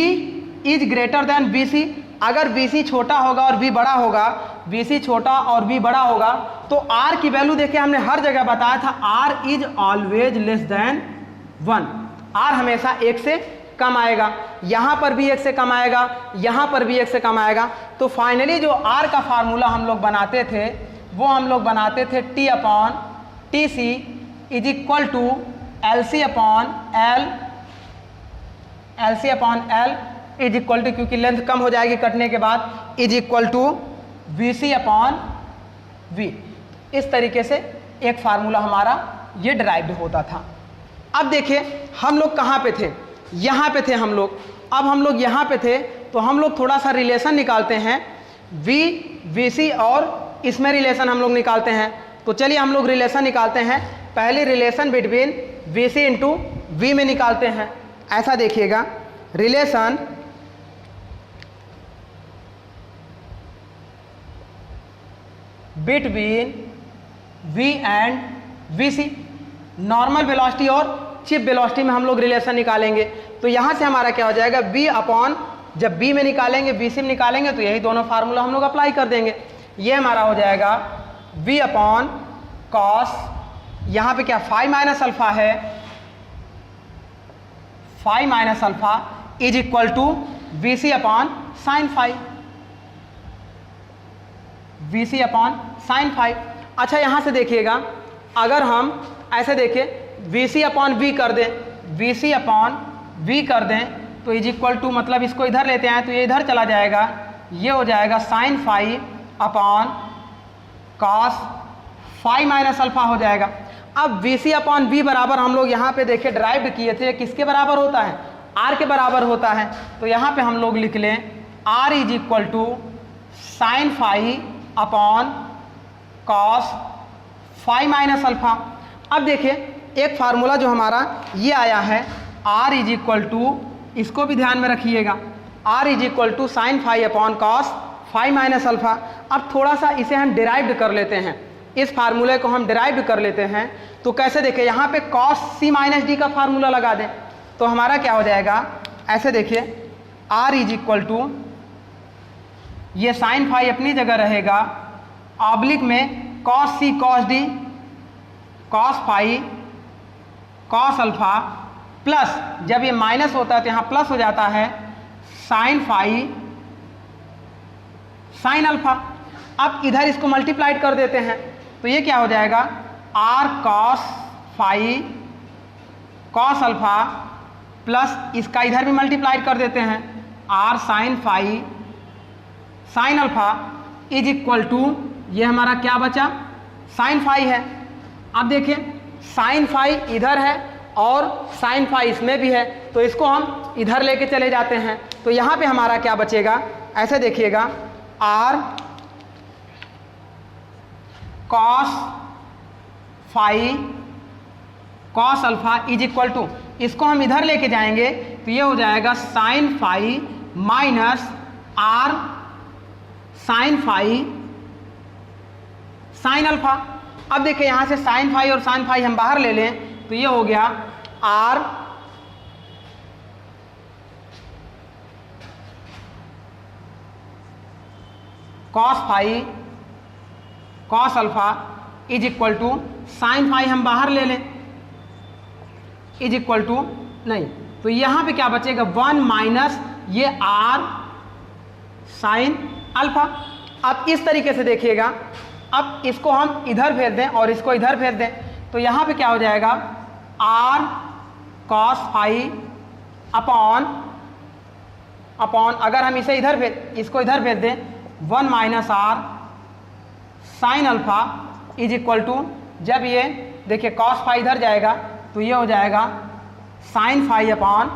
is greater than VC, अगर VC छोटा होगा और V बड़ा होगा, VC छोटा और V बड़ा होगा, तो R की वैल्यू देखिए हमने हर जगह बताया था, R is always less than 1, R हमेशा 1 से कम आएगा, यहाँ पर भी 1 से कम आएगा, यहाँ पर भी 1 से कम आएगा। तो फाइनली जो R का फार्मूला हम लोग बनाते थे वो हम लोग बनाते थे T upon TC is equal to LC upon L is equal to, क्योंकि लेंथ कम हो जाएगी कटने के बाद, is equal to VC upon V। इस तरीके से एक फार्मूला हमारा ये ड्राइव्ड होता था। अब देखिए हम लोग कहाँ पे थे, यहाँ पे थे हम लोग। अब हम लोग यहाँ पे थे तो हम लोग थोड़ा सा रिलेशन निकालते हैं, V VC और इसमें रिलेशन हम लोग निकालते हैं। तो चलिए हम लोग रिलेशन निकालते हैं। पहले relation between VC into V में निकालते हैं। ऐसा देखिएगा, relation between V and VC, normal velocity और चिप वेलोसिटी में हम लोग रिलेशन निकालेंगे। तो यहाँ से हमारा क्या हो जाएगा, V अपॉन, जब B में निकालेंगे VC में निकालेंगे तो यही दोनों फार्मूला हम लोग अप्लाई कर देंगे। ये हमारा हो जाएगा V अपॉन कॉस, यहाँ पे क्या फाई माइनस अल्फा है, phi minus alpha is equal to VC upon sine phi, VC upon sine phi. अच्छा यहाँ से देखिएगा, अगर हम ऐसे देखें VC अपॉन V कर दें, VC अपॉन V कर दें तो इज इक्वल टू, मतलब इसको इधर लेते हैं तो ये इधर चला जाएगा, ये हो जाएगा sine phi upon cos phi minus alpha हो जाएगा। अब VC अपॉन V बराबर हम लोग यहाँ पे देखे ड्राइव किए थे, किसके बराबर होता है, R के बराबर होता है। तो यहाँ पे हम लोग लिख लें R is equal to sine phi upon cos phi minus alpha. अब देखिए एक फार्मूला जो हमारा ये आया है, R इज इक्वल टू, इसको भी ध्यान में रखिएगा, R is equal to sine phi upon cos phi minus alpha. अब थोड़ा सा इसे हम डिराइव्ड कर लेते हैं, इस फार्मूले को हम डिराइव्ड कर लेते हैं। तो कैसे देखें, यहाँ पे कॉस C माइनस D का फार्मूला लगा दें तो हमारा क्या हो जाएगा, ऐसे देखिए R इज इक्वल टू, ये साइन फाई अपनी जगह रहेगा, ऑब्लिक में cos C cos D cos phi cos alpha plus, जब ये माइनस होता है तो यहाँ प्लस हो जाता है, साइन फाई साइन अल्फा। अब इधर इसको मल्टीप्लाइड कर देते हैं तो ये क्या हो जाएगा, R cos phi cos alpha plus इसका इधर भी मल्टीप्लाइड कर देते हैं, R sine phi sine alpha is equal to, ये हमारा क्या बचा, साइन फाई है। अब देखिए साइन फाई इधर है और साइन फाई इसमें भी है, तो इसको हम इधर लेके चले जाते हैं तो यहाँ पे हमारा क्या बचेगा, ऐसे देखिएगा, R cos phi cos alpha is equal to, इसको हम इधर लेके जाएंगे तो ये हो जाएगा sine phi minus R sine phi sine alpha. अब देखिए यहाँ से साइन फाई और साइन फाई हम बाहर ले लें तो ये हो गया R cos phi cos alpha is equal to, sine phi हम बाहर ले लें, इज इक्वल टू नहीं, तो यहाँ पे क्या बचेगा, 1 माइनस ये आर साइन अल्फा। अब इस तरीके से देखिएगा, अब इसको हम इधर भेज दें और इसको इधर भेज दें तो यहाँ पे क्या हो जाएगा, आर कॉस फाई अपॉन अगर हम इसे इसको इधर भेज दें 1 minus R sine alpha is equal to, जब ये देखिए कॉस फाई इधर जाएगा तो ये हो जाएगा sine phi upon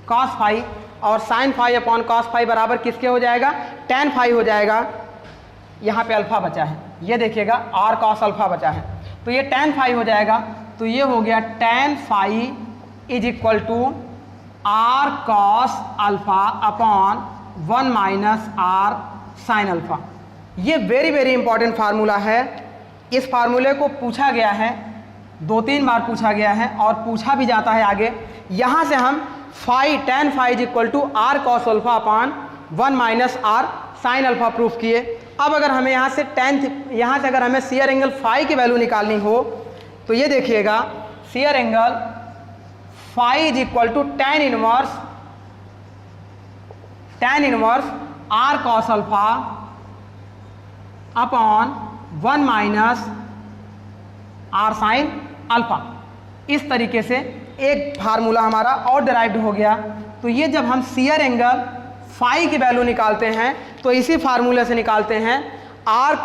cos phi, और sine phi upon cos phi बराबर किसके हो जाएगा, टेन फाई हो जाएगा। यहाँ पे अल्फा बचा है, ये देखिएगा आर कॉस अल्फा बचा है तो ये टेन फाई हो जाएगा, तो ये हो गया tan phi is equal to R cos alpha upon 1 minus R sine alpha. ये वेरी वेरी इंपॉर्टेंट फार्मूला है, इस फार्मूले को पूछा गया है, 2-3 बार पूछा गया है और पूछा भी जाता है आगे। यहाँ से हम phi tan phi is equal to R cos alpha upon 1 minus R sine alpha proof किए। अब अगर हमें यहाँ से अगर हमें सीयर एंगल फाई की वैल्यू निकालनी हो तो ये देखिएगा, shear angle phi is equal to tan inverse R cos alpha upon 1 minus R sine alpha. इस तरीके से एक फार्मूला हमारा और डिराइव्ड हो गया। तो ये जब हम सीयर एंगल फाई की वैल्यू निकालते हैं तो इसी फार्मूले से निकालते हैं, R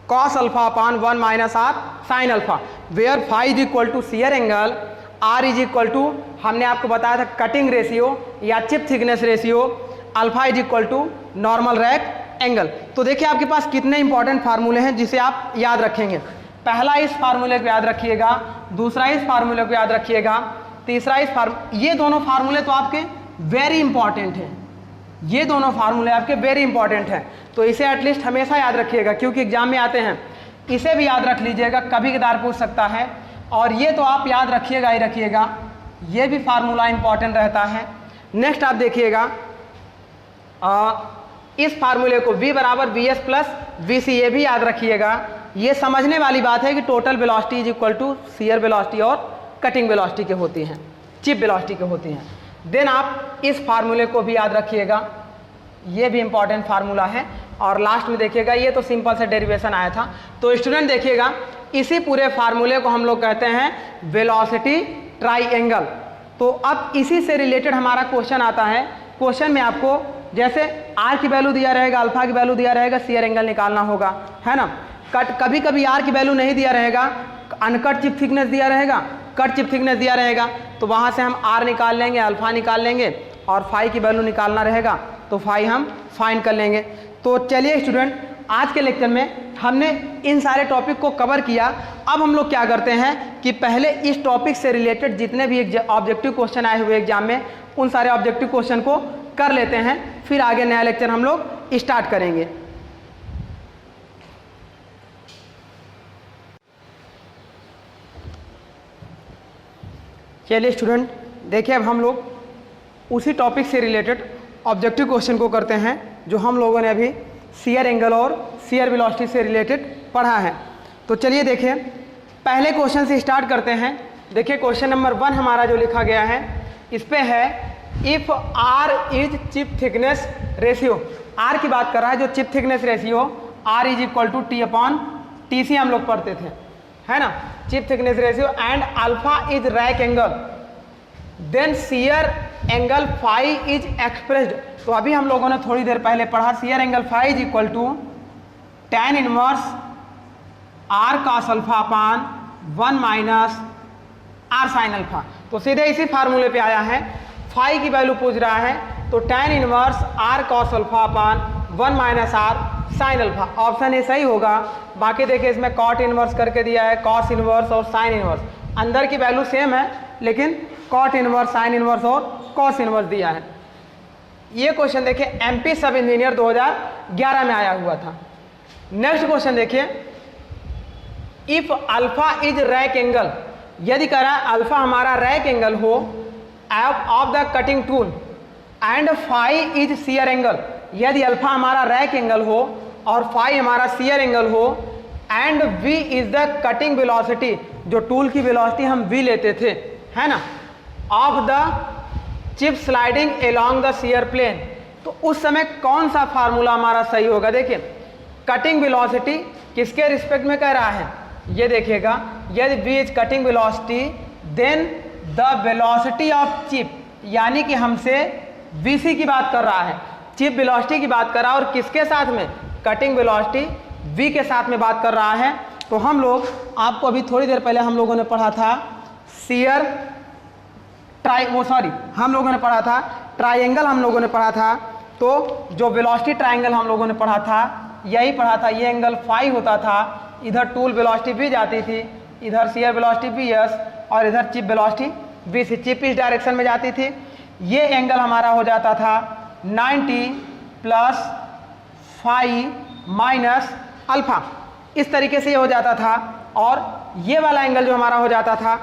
cos alpha upon 1 minus R sine alpha, where phi is equal to shear angle, R is equal to, हमने आपको बताया था कटिंग रेशियो या chip thickness ratio, alpha is equal to normal rake angle. तो देखिए आपके पास कितने इंपॉर्टेंट फार्मूले हैं जिसे आप याद रखेंगे। पहला इस फार्मूले को याद रखिएगा, दूसरा इस फार्मूले को याद रखिएगा, तीसरा ये दोनों फार्मूले तो आपके वेरी इंपॉर्टेंट हैं, ये दोनों फार्मूले आपके वेरी इंपॉर्टेंट हैं। तो इसे एटलीस्ट हमेशा याद रखिएगा क्योंकि एग्जाम में आते हैं, इसे भी याद रख लीजिएगा, कभी कदार पूछ सकता है। और ये तो आप याद रखिएगा ही रखिएगा, ये भी फार्मूला इंपॉर्टेंट रहता है। नेक्स्ट आप देखिएगा, इस फार्मूले को V बराबर VS प्लस VC, ये भी याद रखिएगा। ये समझने वाली बात है कि total velocity is equal to shear velocity और कटिंग वेलोसिटी के होती हैं, चिप वेलोसिटी के होती हैं। देन आप इस फार्मूले को भी याद रखिएगा, ये भी इंपॉर्टेंट फार्मूला है। और लास्ट में देखिएगा, ये तो सिंपल से डेरिवेशन आया था। तो स्टूडेंट देखिएगा, इसी पूरे फार्मूले को हम लोग कहते हैं वेलोसिटी ट्राइएंगल। तो अब इसी से रिलेटेड हमारा क्वेश्चन आता है। क्वेश्चन में आपको जैसे आर की वैल्यू दिया रहेगा, अल्फा की वैल्यू दिया रहेगा, सीयर एंगल निकालना होगा, है ना। कभी कभी आर की वैल्यू नहीं दिया रहेगा, अनकट चिप थिकनेस दिया रहेगा, कट चिप थिकनेस दिया रहेगा, तो वहाँ से हम आर निकाल लेंगे, अल्फा निकाल लेंगे और फाई की वैल्यू निकालना रहेगा तो फाई हम फाइंड कर लेंगे। तो चलिए स्टूडेंट, आज के लेक्चर में हमने इन सारे टॉपिक को कवर किया। अब हम लोग क्या करते हैं कि पहले इस टॉपिक से रिलेटेड जितने भी ऑब्जेक्टिव क्वेश्चन आए हुए एग्जाम में, उन सारे ऑब्जेक्टिव क्वेश्चन को कर लेते हैं, फिर आगे नया लेक्चर हम लोग स्टार्ट करेंगे। चलिए स्टूडेंट, देखिए अब हम लोग उसी टॉपिक से रिलेटेड ऑब्जेक्टिव क्वेश्चन को करते हैं जो हम लोगों ने अभी सीयर एंगल और सीयर वेलोसिटी से रिलेटेड पढ़ा है। तो चलिए देखें, पहले क्वेश्चन से स्टार्ट करते हैं। देखिए क्वेश्चन नंबर 1 हमारा जो लिखा गया है इस पे है if R is chip thickness ratio. R की बात कर रहा है, जो chip thickness ratio R is equal to T upon T C हम लोग पढ़ते थे, है ना, chip thickness ratio and alpha is rake angle then shear angle phi is expressed. तो अभी हम लोगों ने थोड़ी देर पहले पढ़ा shear angle phi is equal to tan inverse R cos alpha upon 1 minus R sine alpha. तो सीधे इसी फार्मूले पे आया है, फाई की वैल्यू पूछ रहा है तो tan inverse R cos alpha upon 1 minus R sine alpha. Option A सही होगा। बाकी देखिए इसमें कॉट इनवर्स करके दिया है, कॉस इनवर्स और साइन इनवर्स, अंदर की वैल्यू सेम है लेकिन कॉट इनवर्स, साइन इनवर्स और कॉस इनवर्स दिया है। ये क्वेश्चन देखिए एमपी सब इंजीनियर 2011 में आया हुआ था। नेक्स्ट क्वेश्चन देखिए if alpha is rake angle, यदि कह रहा है अल्फा हमारा रैक एंगल हो of the cutting tool and phi is shear angle, यदि अल्फा हमारा रैक एंगल हो और फाई हमारा शियर एंगल हो and v is the cutting velocity, जो टूल की वेलोसिटी हम v लेते थे, है ना, of the chip sliding along the shear plane, तो उस समय कौन सा फार्मूला हमारा सही होगा। देखिए कटिंग वेलोसिटी किसके रिस्पेक्ट में कह रहा है, ये देखिएगा यदि v is cutting velocity then the velocity of chip, यानी कि हमसे vc की बात कर रहा है, चिप वेलोसिटी की बात कर रहा है और किसके साथ में, कटिंग वेलोसिटी v के साथ में बात कर रहा है। तो हम लोग आपको अभी थोड़ी देर पहले हम लोगों ने पढ़ा था शियर हम लोगों ने पढ़ा था ट्राइंगल, हम लोगों ने पढ़ा था, तो जो वेलोसिटी ट्राइंगल हम लोगों ने पढ़ा था यही पढ़ा था, ये एंगल फाई होता था, इधर टूल वेलोसिटी v जाती थी, इधर शियर वेलोसिटी vs और इधर चिप वेलोसिटी vc, चिप इस डायरेक्शन में जाती थी। ये एंगल हमारा हो जाता था 90 प्लस फाई माइनस अल्फा, इस तरीके से ये हो जाता था। और ये वाला एंगल जो हमारा हो जाता था,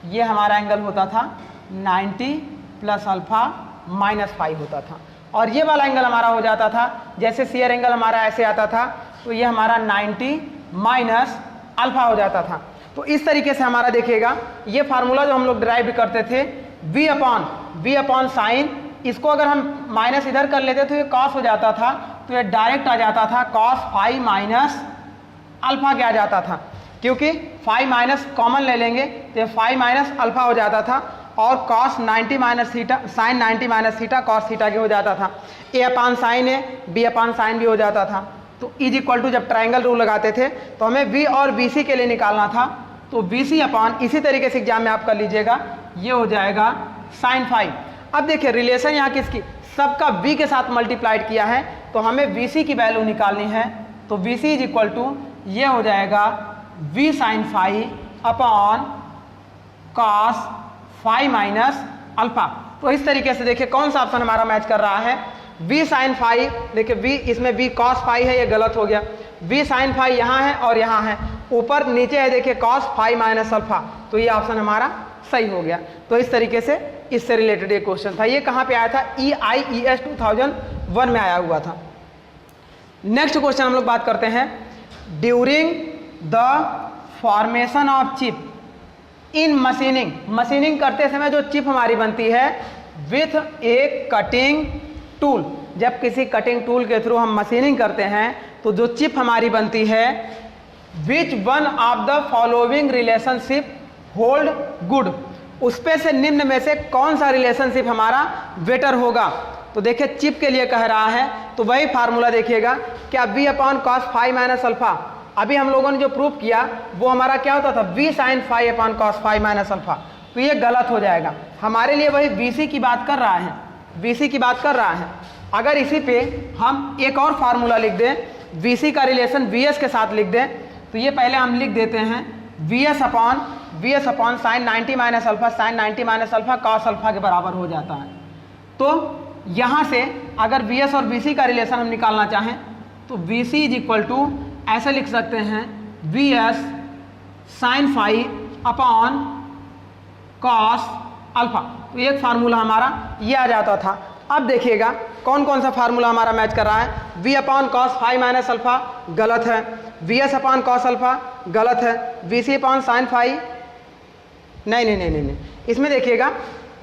ये हमारा एंगल होता था 90 प्लस अल्फा माइनस फाई होता था। और ये वाला एंगल हमारा हो जाता था, जैसे शियर एंगल हमारा ऐसे आता था तो ये हमारा 90 माइनस अल्फा हो जाता था। तो इस तरीके से हमारा देखिएगा ये फार्मूला जो हम लोग ड्राइव करते थे v अपॉन साइन, इसको अगर हम माइनस इधर कर लेते तो ये कॉस हो जाता था, तो ये डायरेक्ट आ जाता था कॉस फाई माइनस अल्फा के आ जाता था, क्योंकि फाई माइनस कॉमन ले लेंगे तो ये फाई माइनस अल्फा हो जाता था और cos 90 minus theta, sine 90 minus theta cos theta के हो जाता था। A upon sine A, B upon sine भी हो जाता था। तो इज इक्वल टू जब ट्राइंगल रूल लगाते थे तो हमें v और bc के लिए निकालना था, तो bc अपान, इसी तरीके से एग्जाम में आप कर लीजिएगा, ये हो जाएगा साइन फाई। अब देखिए रिलेशन यहाँ किसकी, सबका v के साथ मल्टीप्लाइड किया है, तो हमें bc की वैल्यू निकालनी है, तो bc इज इक्वल टू ये हो जाएगा v sine phi upon cos phi minus alpha. तो इस तरीके से देखिए कौन सा ऑप्शन हमारा मैच कर रहा है, v साइन फाई, देखिए v, इसमें v कॉस फाई है, ये गलत हो गया, v साइन फाई यहाँ है और यहाँ है, ऊपर नीचे है देखिए कॉस फाई माइनस अल्फा, तो ये ऑप्शन हमारा सही हो गया। तो इस तरीके से इससे रिलेटेड ये क्वेश्चन था, ये कहाँ पे आया था, EIES 2001 में आया हुआ था। नेक्स्ट क्वेश्चन हम लोग बात करते हैं during the formation of chip in machining, machining करते समय जो चिप हमारी बनती है विथ ए कटिंग टूल, जब किसी कटिंग टूल के थ्रू हम मशीनिंग करते हैं तो जो चिप हमारी बनती है which one of the following relationship hold good, उसपे से निम्न में से कौन सा रिलेशनशिप हमारा बेटर होगा। तो देखिए चिप के लिए कह रहा है तो वही फार्मूला देखिएगा, क्या v upon cos phi minus alpha, अभी हम लोगों ने जो प्रूफ किया वो हमारा क्या होता था v sine phi upon cos phi minus alpha, तो ये गलत हो जाएगा। हमारे लिए वही vc की बात कर रहा है, vc की बात कर रहा है। अगर इसी पे हम एक और फार्मूला लिख दें, vc का रिलेशन vs के साथ लिख दें, तो ये पहले हम लिख देते हैं vs upon sine 90 minus alpha, sine 90 minus alpha cos alpha के बराबर हो जाता है। तो यहाँ से अगर vs और vc का रिलेशन हम निकालना चाहें तो vc इज इक्वल टू ऐसे लिख सकते हैं vs sine phi upon cos alpha, तो एक फार्मूला हमारा ये आ जाता था। अब देखिएगा कौन कौन सा फार्मूला हमारा मैच कर रहा है। v upon cos phi minus alpha गलत है, vs अपॉन कॉस अल्फा गलत है, vc अपॉन साइन फाई नहीं नहीं नहीं नहीं नहीं, इसमें देखिएगा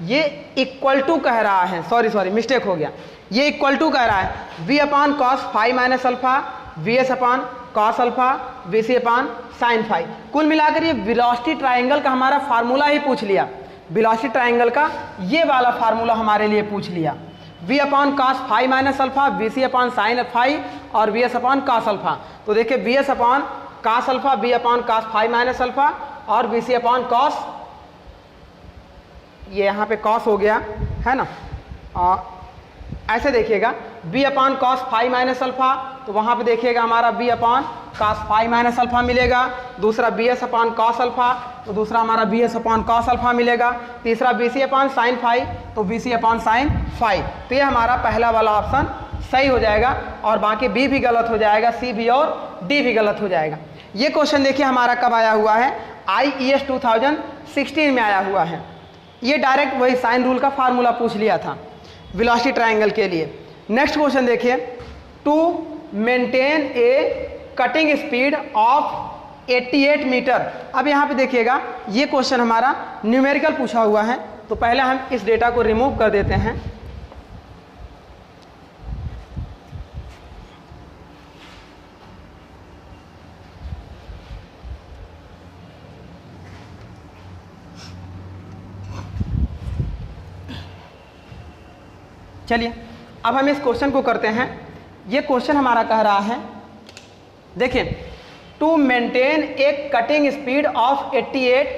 ये इक्वल टू कह रहा है, सॉरी मिस्टेक हो गया, ये इक्वल टू कह रहा है v upon cos phi minus alpha, vs upon cos alpha, vc upon sine phi. कुल मिलाकर ये वेलोसिटी ट्राइंगल का हमारा फार्मूला ही पूछ लिया, वेलोसिटी ट्राइंगल का ये वाला फार्मूला हमारे लिए पूछ लिया। v upon cos phi minus alpha, vc upon sine phi और vs अपॉन कॉस अल्फा। तो देखिए vs upon cos alpha, v upon cos phi minus alpha और vc अपॉन कॉस, ये यहाँ पे कॉस हो गया है ना, ऐसे देखिएगा b upon cos phi minus alpha, तो वहाँ पे देखिएगा हमारा b upon cos phi minus alpha मिलेगा, दूसरा bs अपॉन कॉस अल्फा, तो दूसरा हमारा bs अपॉन कॉस अल्फा मिलेगा, तीसरा bc अपॉन साइन फाई, तो bc अपॉन साइन फाई। तो ये हमारा पहला वाला ऑप्शन सही हो जाएगा और बाकी b भी गलत हो जाएगा, c भी और d भी गलत हो जाएगा। ये क्वेश्चन देखिए हमारा कब आया हुआ है, IES 2016 में आया हुआ है। ये डायरेक्ट वही साइन रूल का फार्मूला पूछ लिया था वेलोसिटी ट्रायंगल के लिए। नेक्स्ट क्वेश्चन देखिए, to maintain a cutting speed of 88 metre. अब यहाँ पे देखिएगा ये क्वेश्चन हमारा न्यूमेरिकल पूछा हुआ है, तो पहले हम इस डेटा को रिमूव कर देते हैं। चलिए अब हम इस क्वेश्चन को करते हैं। ये क्वेश्चन हमारा कह रहा है, देखिए, to maintain a cutting speed of 88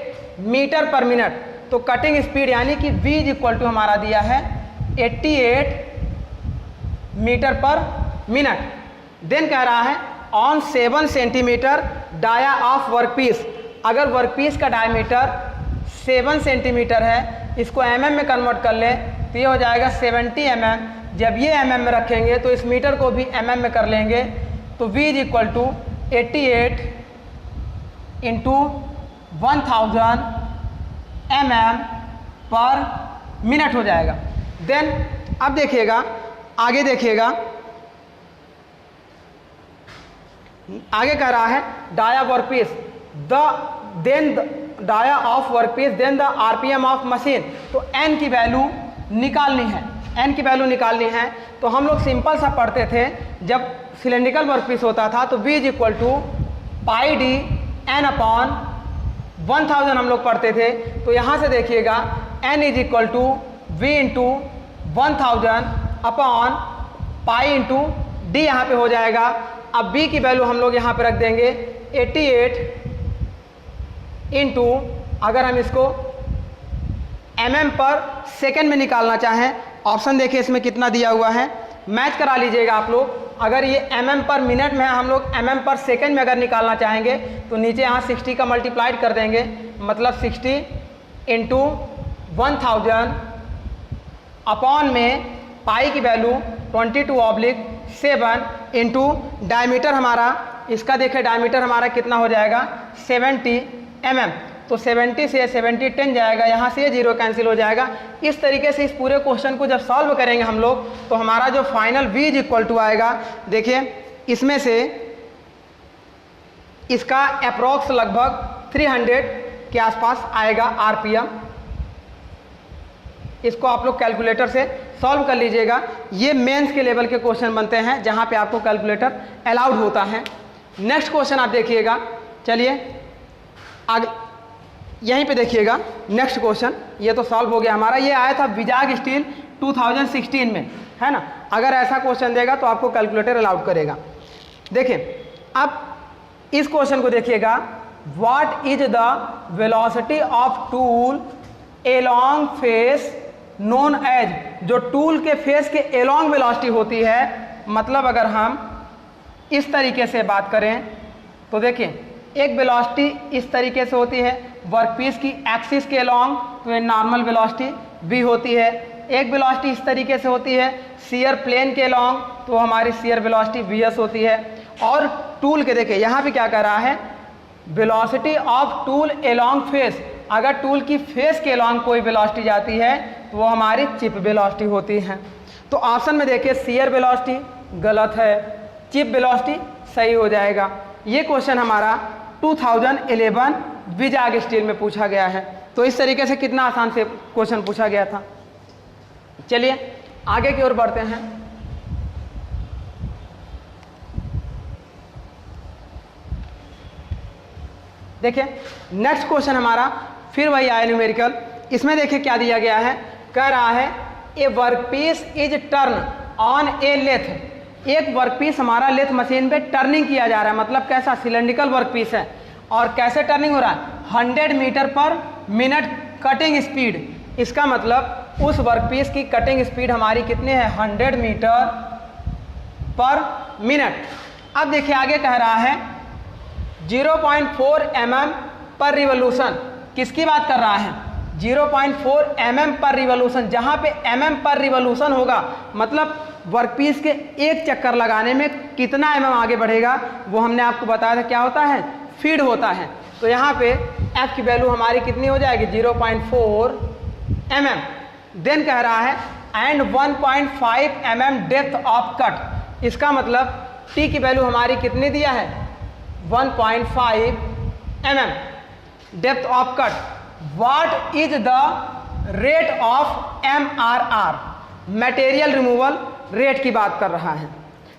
metre per minute. तो कटिंग स्पीड यानी कि v इज इक्वल टू हमारा दिया है 88 मीटर पर मिनट। देन कह रहा है on 7 centimetre dia of workpiece. अगर वर्कपीस का डायमीटर 7 सेंटीमीटर है, इसको mm में कन्वर्ट कर ले तो ये हो जाएगा 70 mm। जब ये mm में रखेंगे तो इस मीटर को भी mm में कर लेंगे, तो v is equal to 88 into 1000 mm per minute हो जाएगा। देन अब देखिएगा आगे, देखिएगा आगे कह रहा है dia workpiece then dia of workpiece then the RPM of machine. तो n की वैल्यू निकालनी है, n की वैल्यू निकालनी है। तो हम लोग सिंपल सा पढ़ते थे, जब सिलेंड्रिकल वर्कपीस होता था तो v is equal to pi D n upon 1000 हम लोग पढ़ते थे। तो यहाँ से देखिएगा n is equal to v into 1000 upon pi into D यहाँ पे हो जाएगा। अब b की वैल्यू हम लोग यहाँ पे रख देंगे 88 इंटू, अगर हम इसको mm पर सेकेंड में निकालना चाहें, ऑप्शन देखिए इसमें कितना दिया हुआ है, मैच करा लीजिएगा आप लोग। अगर ये mm पर मिनट में, हम लोग mm पर सेकेंड में अगर निकालना चाहेंगे तो नीचे यहाँ 60 का मल्टीप्लाइड कर देंगे, मतलब 60 इंटू 1000 अपॉन में पाई की वैल्यू 22/7 इंटू डायमीटर हमारा, इसका देखिए डायमीटर हमारा कितना हो जाएगा 70 mm। तो 70 से 70 10 जाएगा, यहाँ से 0 कैंसिल हो जाएगा। इस तरीके से इस पूरे क्वेश्चन को जब सॉल्व करेंगे हम लोग तो हमारा जो final v is equal to आएगा, देखिए इसमें से इसका अप्रॉक्स लगभग 300 के आसपास आएगा आरपीएम। इसको आप लोग कैलकुलेटर से सॉल्व कर लीजिएगा। ये मेंस के लेवल के क्वेश्चन बनते हैं जहाँ पे आपको कैलकुलेटर अलाउड होता है। नेक्स्ट क्वेश्चन आप देखिएगा, चलिए आगे यहीं पे देखिएगा नेक्स्ट क्वेश्चन। ये तो सॉल्व हो गया हमारा, ये आया था विजाग स्टील 2016 में, है ना। अगर ऐसा क्वेश्चन देगा तो आपको कैलकुलेटर अलाउड करेगा। देखिए अब इस क्वेश्चन को देखिएगा, what is the velocity of tool along face known as. जो टूल के फेस के एलोंग वेलोसिटी होती है, मतलब अगर हम इस तरीके से बात करें तो देखिए एक वेलोसिटी इस तरीके से होती है वर्कपीस की एक्सिस के अलोंग, तो ये नॉर्मल वेलोसिटी v होती है। एक वेलोसिटी इस तरीके से होती है शियर प्लेन के अलोंग, तो हमारी शियर वेलोसिटी vs होती है। और टूल के देखिए यहाँ पे क्या कह रहा है, velocity of tool along face. अगर टूल की फेस के अलोंग कोई वेलोसिटी जाती है तो वो हमारी चिप वेलोसिटी होती है। तो ऑप्शन में देखिए शियर वेलोसिटी गलत है, चिप वेलोसिटी सही हो जाएगा। ये क्वेश्चन हमारा 2011 विजाग स्टील में पूछा गया है। तो इस तरीके से कितना आसान से क्वेश्चन पूछा गया था। चलिए आगे की ओर बढ़ते हैं। देखिए नेक्स्ट क्वेश्चन हमारा फिर वही आया न्यूमेरिकल। इसमें देखिए क्या दिया गया है, कह रहा है a workpiece is turn on a lathe. एक वर्कपीस हमारा लेथ मशीन पे टर्निंग किया जा रहा है, मतलब कैसा, सिलेंड्रिकल वर्कपीस है और कैसे टर्निंग हो रहा है, 100 metre per minute cutting speed. इसका मतलब उस वर्कपीस की कटिंग स्पीड हमारी कितनी है, 100 मीटर पर मिनट। अब देखिए आगे कह रहा है 0.4 mm पर रिवोल्यूशन। किसकी बात कर रहा है, 0.4 mm पर रिवोल्यूशन। जहाँ पे mm पर रिवोल्यूशन होगा मतलब वर्कपीस के एक चक्कर लगाने में कितना mm आगे बढ़ेगा, वो हमने आपको बताया था क्या होता है, फीड होता है। तो यहाँ पे f की वैल्यू हमारी कितनी हो जाएगी, 0.4 mm। देन कह रहा है and 1.5 mm depth of cut. इसका मतलब t की वैल्यू हमारी कितनी दिया है, 1.5 mm depth of cut. What is the rate of MRR, material removal rate की बात कर रहा है।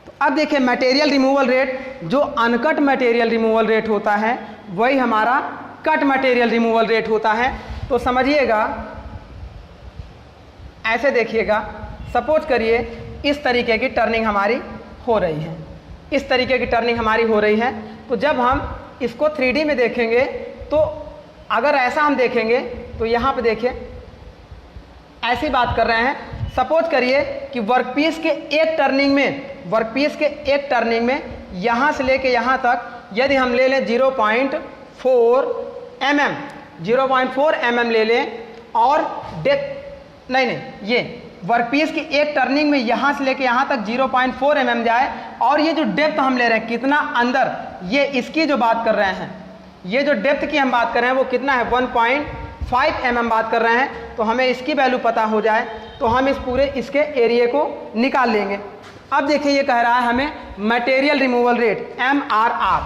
तो अब देखिए मटेरियल रिमूवल रेट, जो अनकट मटेरियल रिमूवल रेट होता है वही हमारा कट मटेरियल रिमूवल रेट होता है। तो समझिएगा, ऐसे देखिएगा, सपोज करिए इस तरीके की टर्निंग हमारी हो रही है, इस तरीके की टर्निंग हमारी हो रही है। तो जब हम इसको 3D में देखेंगे तो अगर ऐसा हम देखेंगे तो यहाँ पे देखिए ऐसी बात कर रहे हैं। सपोज करिए कि वर्कपीस के एक टर्निंग में, वर्कपीस के एक टर्निंग में यहाँ से लेके यहाँ तक यदि हम ले लें 0.4 mm, 0.4 mm ले लें और डेप्थ नहीं ये वर्कपीस की एक टर्निंग में यहाँ से लेके यहाँ तक 0.4 mm जाए और ये जो डेप्थ हम ले रहे हैं कितना अंदर, ये इसकी जो बात कर रहे हैं, ये जो डेप्थ की हम बात कर रहे हैं वो कितना है, 1.5 mm बात कर रहे हैं। तो हमें इसकी वैल्यू पता हो जाए तो हम इस पूरे इसके एरिया को निकाल लेंगे। अब देखिए ये कह रहा है हमें material removal rate MRR,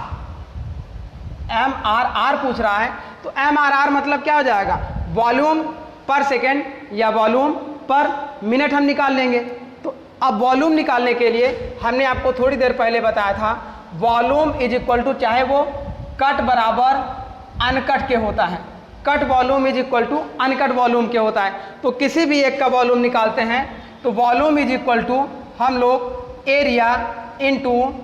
MRR पूछ रहा है। तो MRR मतलब क्या हो जाएगा, वॉल्यूम पर सेकेंड या वॉल्यूम पर मिनट हम निकाल लेंगे। तो अब वॉल्यूम निकालने के लिए हमने आपको थोड़ी देर पहले बताया था, वॉल्यूम इज इक्वल टू, चाहे वो कट बराबर अनकट के होता है, cut volume is equal to uncut volume के होता है। तो किसी भी एक का वॉल्यूम निकालते हैं तो वॉल्यूम इज इक्वल टू हम लोग एरिया इंटू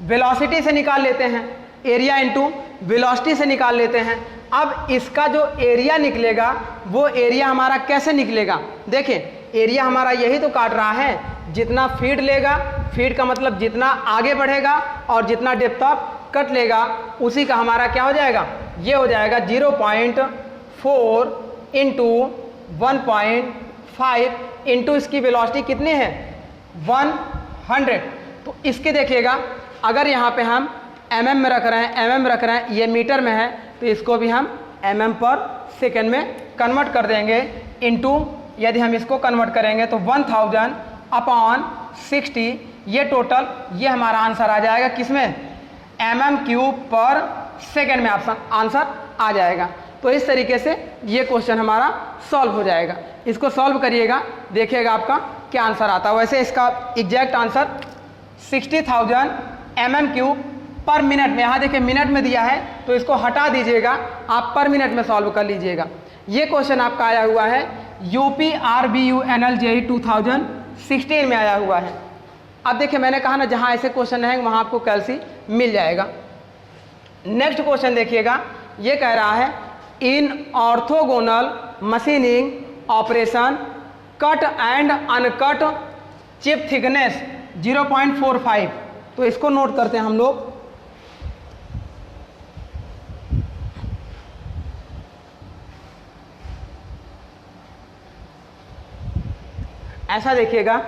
वेलोसिटी से निकाल लेते हैं, एरिया इंटू वेलोसिटी से निकाल लेते हैं। अब इसका जो एरिया निकलेगा वो एरिया हमारा कैसे निकलेगा, देखिए एरिया हमारा यही तो काट रहा है, जितना फीड लेगा, फीड का मतलब जितना आगे बढ़ेगा और जितना डेप्थ ऑफ कट लेगा उसी का हमारा क्या हो जाएगा, ये हो जाएगा 0.4 इंटू 1.5 इंटू इसकी वेलोसिटी कितनी है 100। तो इसके देखिएगा अगर यहाँ पे हम mm में रख रहे हैं, mm में रख रहे हैं, ये मीटर में है तो इसको भी हम mm पर सेकेंड में कन्वर्ट कर देंगे इंटू, यदि हम इसको कन्वर्ट करेंगे तो 1000 अपॉन 60, ये टोटल ये हमारा आंसर आ जाएगा किसमें, mm³ पर सेकेंड में आंसर आ जाएगा। तो इस तरीके से ये क्वेश्चन हमारा सॉल्व हो जाएगा। इसको सॉल्व करिएगा, देखिएगा आपका क्या आंसर आता है। वैसे इसका एग्जैक्ट आंसर 60,000 mm³ पर मिनट में, यहाँ देखिए मिनट में दिया है तो इसको हटा दीजिएगा, आप पर मिनट में सॉल्व कर लीजिएगा। ये क्वेश्चन आपका आया हुआ है UPRBUNL JEE 2016 में आया हुआ है। अब देखिए मैंने कहा ना जहाँ ऐसे क्वेश्चन रहेंगे वहाँ आपको कैल्सी मिल जाएगा। नेक्स्ट क्वेश्चन देखिएगा, ये कह रहा है in orthogonal machining operation cut and uncut chip thickness 0.45। तो इसको नोट करते हैं हम लोग। ऐसा देखिएगा,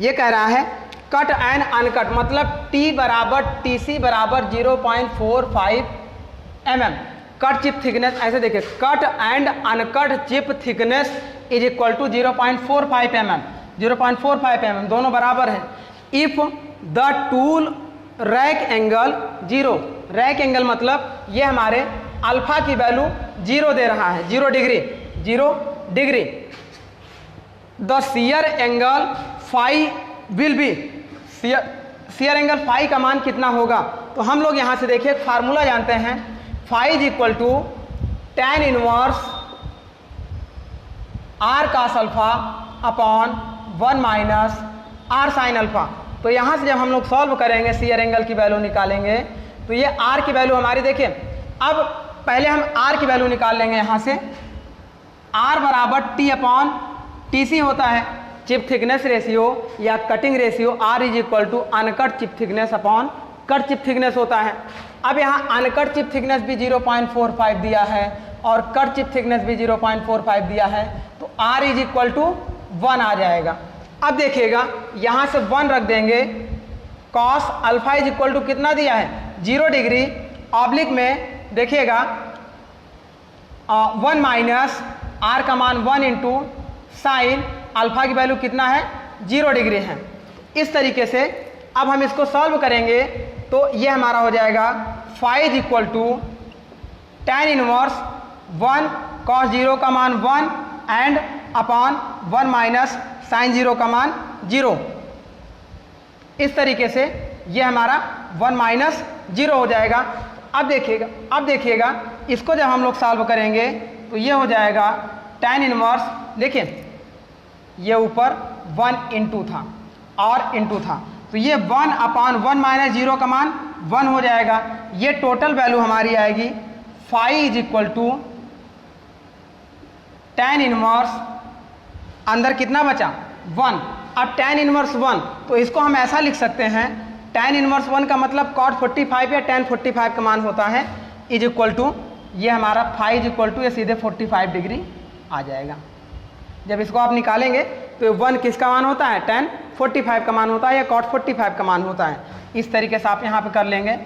ये कह रहा है कट एंड अनकट मतलब T बराबर TC बराबर 0.45 mm कट चिप थिकनेस। ऐसे देखिए cut and uncut chip thickness is equal to 0.45 mm। 0.45 mm, दोनों बराबर हैं। If the tool rake angle 0, rake angle मतलब ये हमारे अल्फा की वैल्यू 0 दे रहा है, 0 degree, 0 degree. The shear angle phi will be, shear angle phi का मान कितना होगा? तो हम लोग यहाँ से देखिए फार्मूला जानते हैं, phi is equal to tan inverse R cos alpha upon 1 minus R sine alpha. तो यहाँ से जब हम लोग सॉल्व करेंगे शियर एंगल की वैल्यू निकालेंगे तो ये आर की वैल्यू हमारी देखिए, अब पहले हम आर की वैल्यू निकाल लेंगे यहाँ से। आर बराबर टी अपॉन टी सी होता है, चिप थिकनेस रेशियो या cutting ratio. R is equal to uncut chip thickness upon cut chip thickness होता है। अब यहाँ अनकट चिप थिकनेस भी 0.45 दिया है और कट चिप थिकनेस भी 0.45 दिया है, तो आर इज इक्वल टू 1 आ जाएगा। अब देखिएगा यहाँ से 1 रख देंगे, cos alpha is equal to कितना दिया है 0 डिग्री, ऑब्लिक में देखिएगा 1 माइनस आर का मान 1 इंटू साइन अल्फा की वैल्यू कितना है 0 डिग्री है। इस तरीके से अब हम इसको सॉल्व करेंगे तो ये हमारा हो जाएगा phi is equal to tan inverse 1 cos 0 का मान 1 एंड अपॉन 1 माइनस साइन 0 का मान 0। इस तरीके से ये हमारा 1 माइनस 0 हो जाएगा। अब देखिएगा इसको जब हम लोग सॉल्व करेंगे तो ये हो जाएगा tan इनवर्स, देखिए ये ऊपर 1 इंटू था और इंटू था, तो ये 1 अपॉन 1 माइनस 0 का मान 1 हो जाएगा। ये टोटल वैल्यू हमारी आएगी phi is equal to tan inverse, अंदर कितना बचा 1। अब tan इनवर्स 1, तो इसको हम ऐसा लिख सकते हैं, tan इनवर्स 1 का मतलब cot 45 या tan 45 का मान होता है, इज इक्वल टू ये हमारा फाई इज इक्वल टू ये सीधे 45 डिग्री आ जाएगा। जब इसको आप निकालेंगे तो 1 किसका मान होता है tan 45 का मान होता है या cot 45 का मान होता है। इस तरीके से आप यहाँ पे कर लेंगे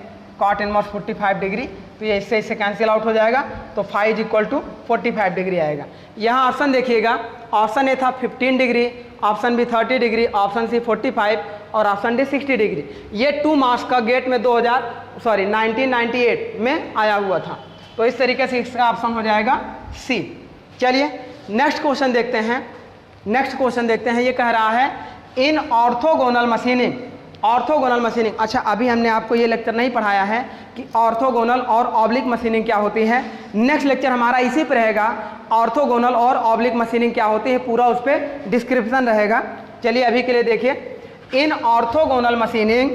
cot इनवर्स 45 डिग्री, तो ये इससे कैंसिल आउट हो जाएगा, तो phi is equal to 45 degree आएगा। यहाँ ऑप्शन देखिएगा, ऑप्शन ए था 15 degree, option B 30 degree, option C 45 और ऑप्शन डी 60 डिग्री। ये 2 मार्क्स का गेट में 1998 में आया हुआ था। तो इस तरीके से इसका ऑप्शन हो जाएगा सी। चलिए नेक्स्ट क्वेश्चन देखते हैं। ये कह रहा है in orthogonal machining, orthogonal machining. अच्छा, अभी हमने आपको ये लेक्चर नहीं पढ़ाया है कि ऑर्थोगोनल और ऑब्लिक मशीनिंग क्या होती है। नेक्स्ट लेक्चर हमारा इसी पर रहेगा, ऑर्थोगोनल और ऑब्लिक मशीनिंग क्या होती है, पूरा उस पर डिस्क्रिप्शन रहेगा। चलिए अभी के लिए देखिए, in orthogonal machining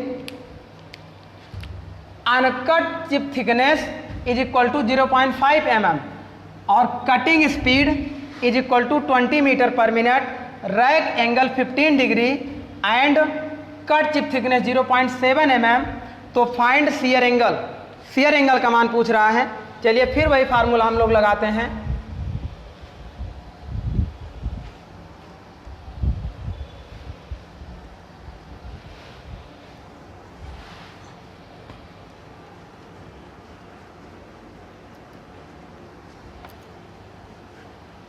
uncut chip thickness is equal to 0.5 mm और cutting speed is equal to 20 metre per minute, rake angle 15 degree and cut chip thickness 0.7 mm। तो find shear angle, shear angle का मान पूछ रहा है। चलिए फिर वही फार्मूला हम लोग लगाते हैं।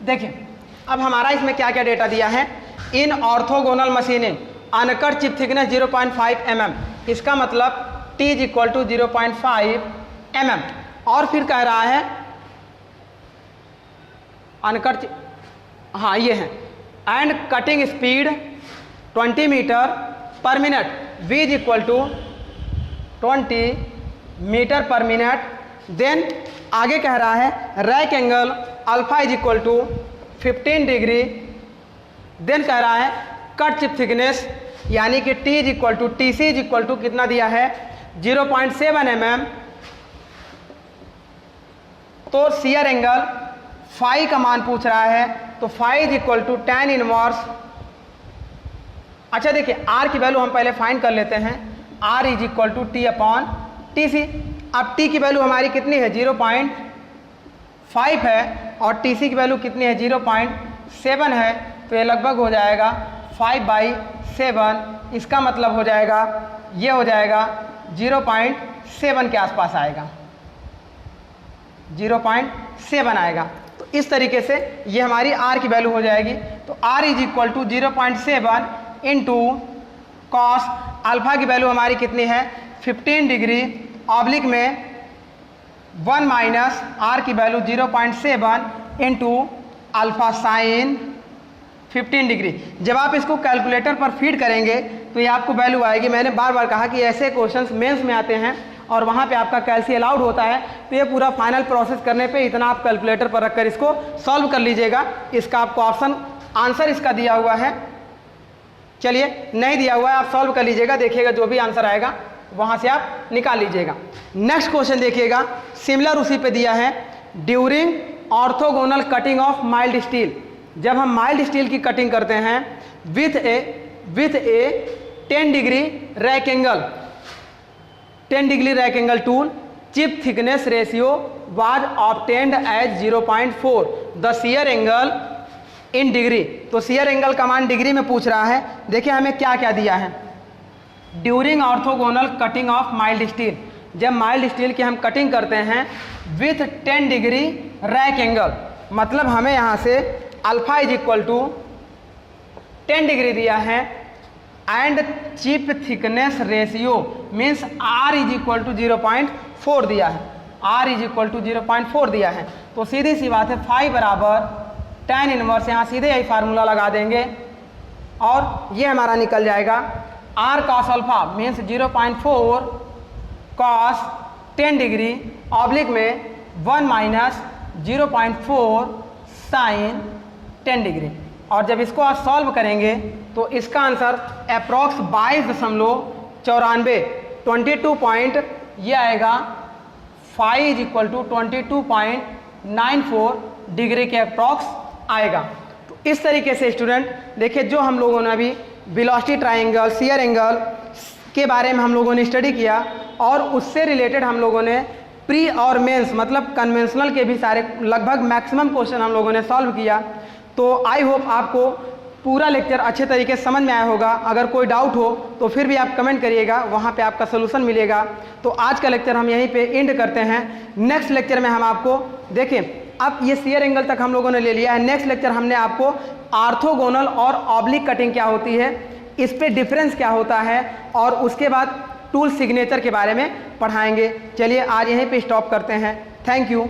देखिए अब हमारा इसमें क्या क्या डेटा दिया है। In orthogonal machining uncut chip thickness 0.5 mm, इसका मतलब T is equal to 0.5 mm। और फिर कह रहा है अनकट, हाँ ये है, and cutting speed 20 metre per minute, V is equal to 20 metre per minute. Then आगे कह रहा है rake angle alpha is equal to 15 degree. Then कह रहा है कट चिप थिकनेस यानी कि T is equal to T C is equal to कितना दिया है 0.7 mm। तो शियर एंगल फाई का मान पूछ रहा है, तो phi is equal to tan inverse. अच्छा देखिए R की वैल्यू हम पहले फाइंड कर लेते हैं, R is equal to T upon T C. अब T की वैल्यू हमारी कितनी है 0.5 है और TC की वैल्यू कितनी है 0.7 है, तो ये लगभग हो जाएगा 5/7। इसका मतलब हो जाएगा ये हो जाएगा 0.7 के आसपास आएगा, 0.7 आएगा। तो इस तरीके से ये हमारी आर की वैल्यू हो जाएगी। तो R is equal to 0.7 into cos alpha की वैल्यू हमारी कितनी है 15 डिग्री ऑब्लिक में 1 माइनस आर की value 0.7 into alpha sine 15 degree. जब आप इसको कैलकुलेटर पर फीड करेंगे तो ये आपको वैल्यू आएगी। मैंने बार बार कहा कि ऐसे क्वेश्चंस मेंस में आते हैं और वहाँ पे आपका कैलसी अलाउड होता है, तो ये पूरा फाइनल प्रोसेस करने पे इतना आप कैलकुलेटर पर रखकर इसको सॉल्व कर लीजिएगा। इसका आपको ऑप्शन आंसर इसका दिया हुआ है, चलिए नहीं दिया हुआ है आप सॉल्व कर लीजिएगा, देखिएगा जो भी आंसर आएगा वहाँ से आप निकाल लीजिएगा। नेक्स्ट क्वेश्चन देखिएगा, सिमिलर उसी पे दिया है, during orthogonal cutting of mild steel. जब हम माइल्ड स्टील की कटिंग करते हैं with a 10 degree rake angle 10 degree rake angle tool, chip thickness ratio was obtained as 0.4, the shear angle in degree. तो शियर एंगल का मान डिग्री में पूछ रहा है। देखिए हमें क्या क्या दिया है, during orthogonal cutting of mild steel, जब माइल्ड स्टील की हम कटिंग करते हैं विथ 10 डिग्री रैक एंगल, मतलब हमें यहाँ से alpha is equal to 10 degree दिया है and chip thickness ratio means R is equal to 0.4 दिया है, आर इज इक्वल टू 0.4 दिया है। तो सीधी सी बात है फाई बराबर tan इनवर्स, यहाँ सीधे यही फार्मूला लगा देंगे और ये हमारा निकल जाएगा R cos alpha means 0.4 cos 10 degree oblique में 1 माइनस 0.4 साइन 10 डिग्री। और जब इसको आप सॉल्व करेंगे तो इसका आंसर अप्रॉक्स 22.94 22 पॉइंट ये आएगा, phi is equal to 22.94 degree के अप्रॉक्स आएगा। तो इस तरीके से स्टूडेंट देखिए जो हम लोगों ने अभी वेलोसिटी ट्रायंगल, शियर एंगल के बारे में हम लोगों ने स्टडी किया और उससे रिलेटेड हम लोगों ने प्री और मेंस मतलब कन्वेंशनल के भी सारे लगभग मैक्सिमम क्वेश्चन हम लोगों ने सॉल्व किया। तो आई होप आपको पूरा लेक्चर अच्छे तरीके से समझ में आया होगा। अगर कोई डाउट हो तो फिर भी आप कमेंट करिएगा, वहाँ पे आपका सोल्यूशन मिलेगा। तो आज का लेक्चर हम यहीं पे एंड करते हैं। नेक्स्ट लेक्चर में हम आपको देखें, अब ये शियर एंगल तक हम लोगों ने ले लिया है। नेक्स्ट लेक्चर हमने आपको आर्थोगोनल और ऑब्लिक कटिंग क्या होती है, इस पे डिफरेंस क्या होता है और उसके बाद टूल सिग्नेचर के बारे में पढ़ाएंगे। चलिए आज यहीं पे स्टॉप करते हैं। Thank you.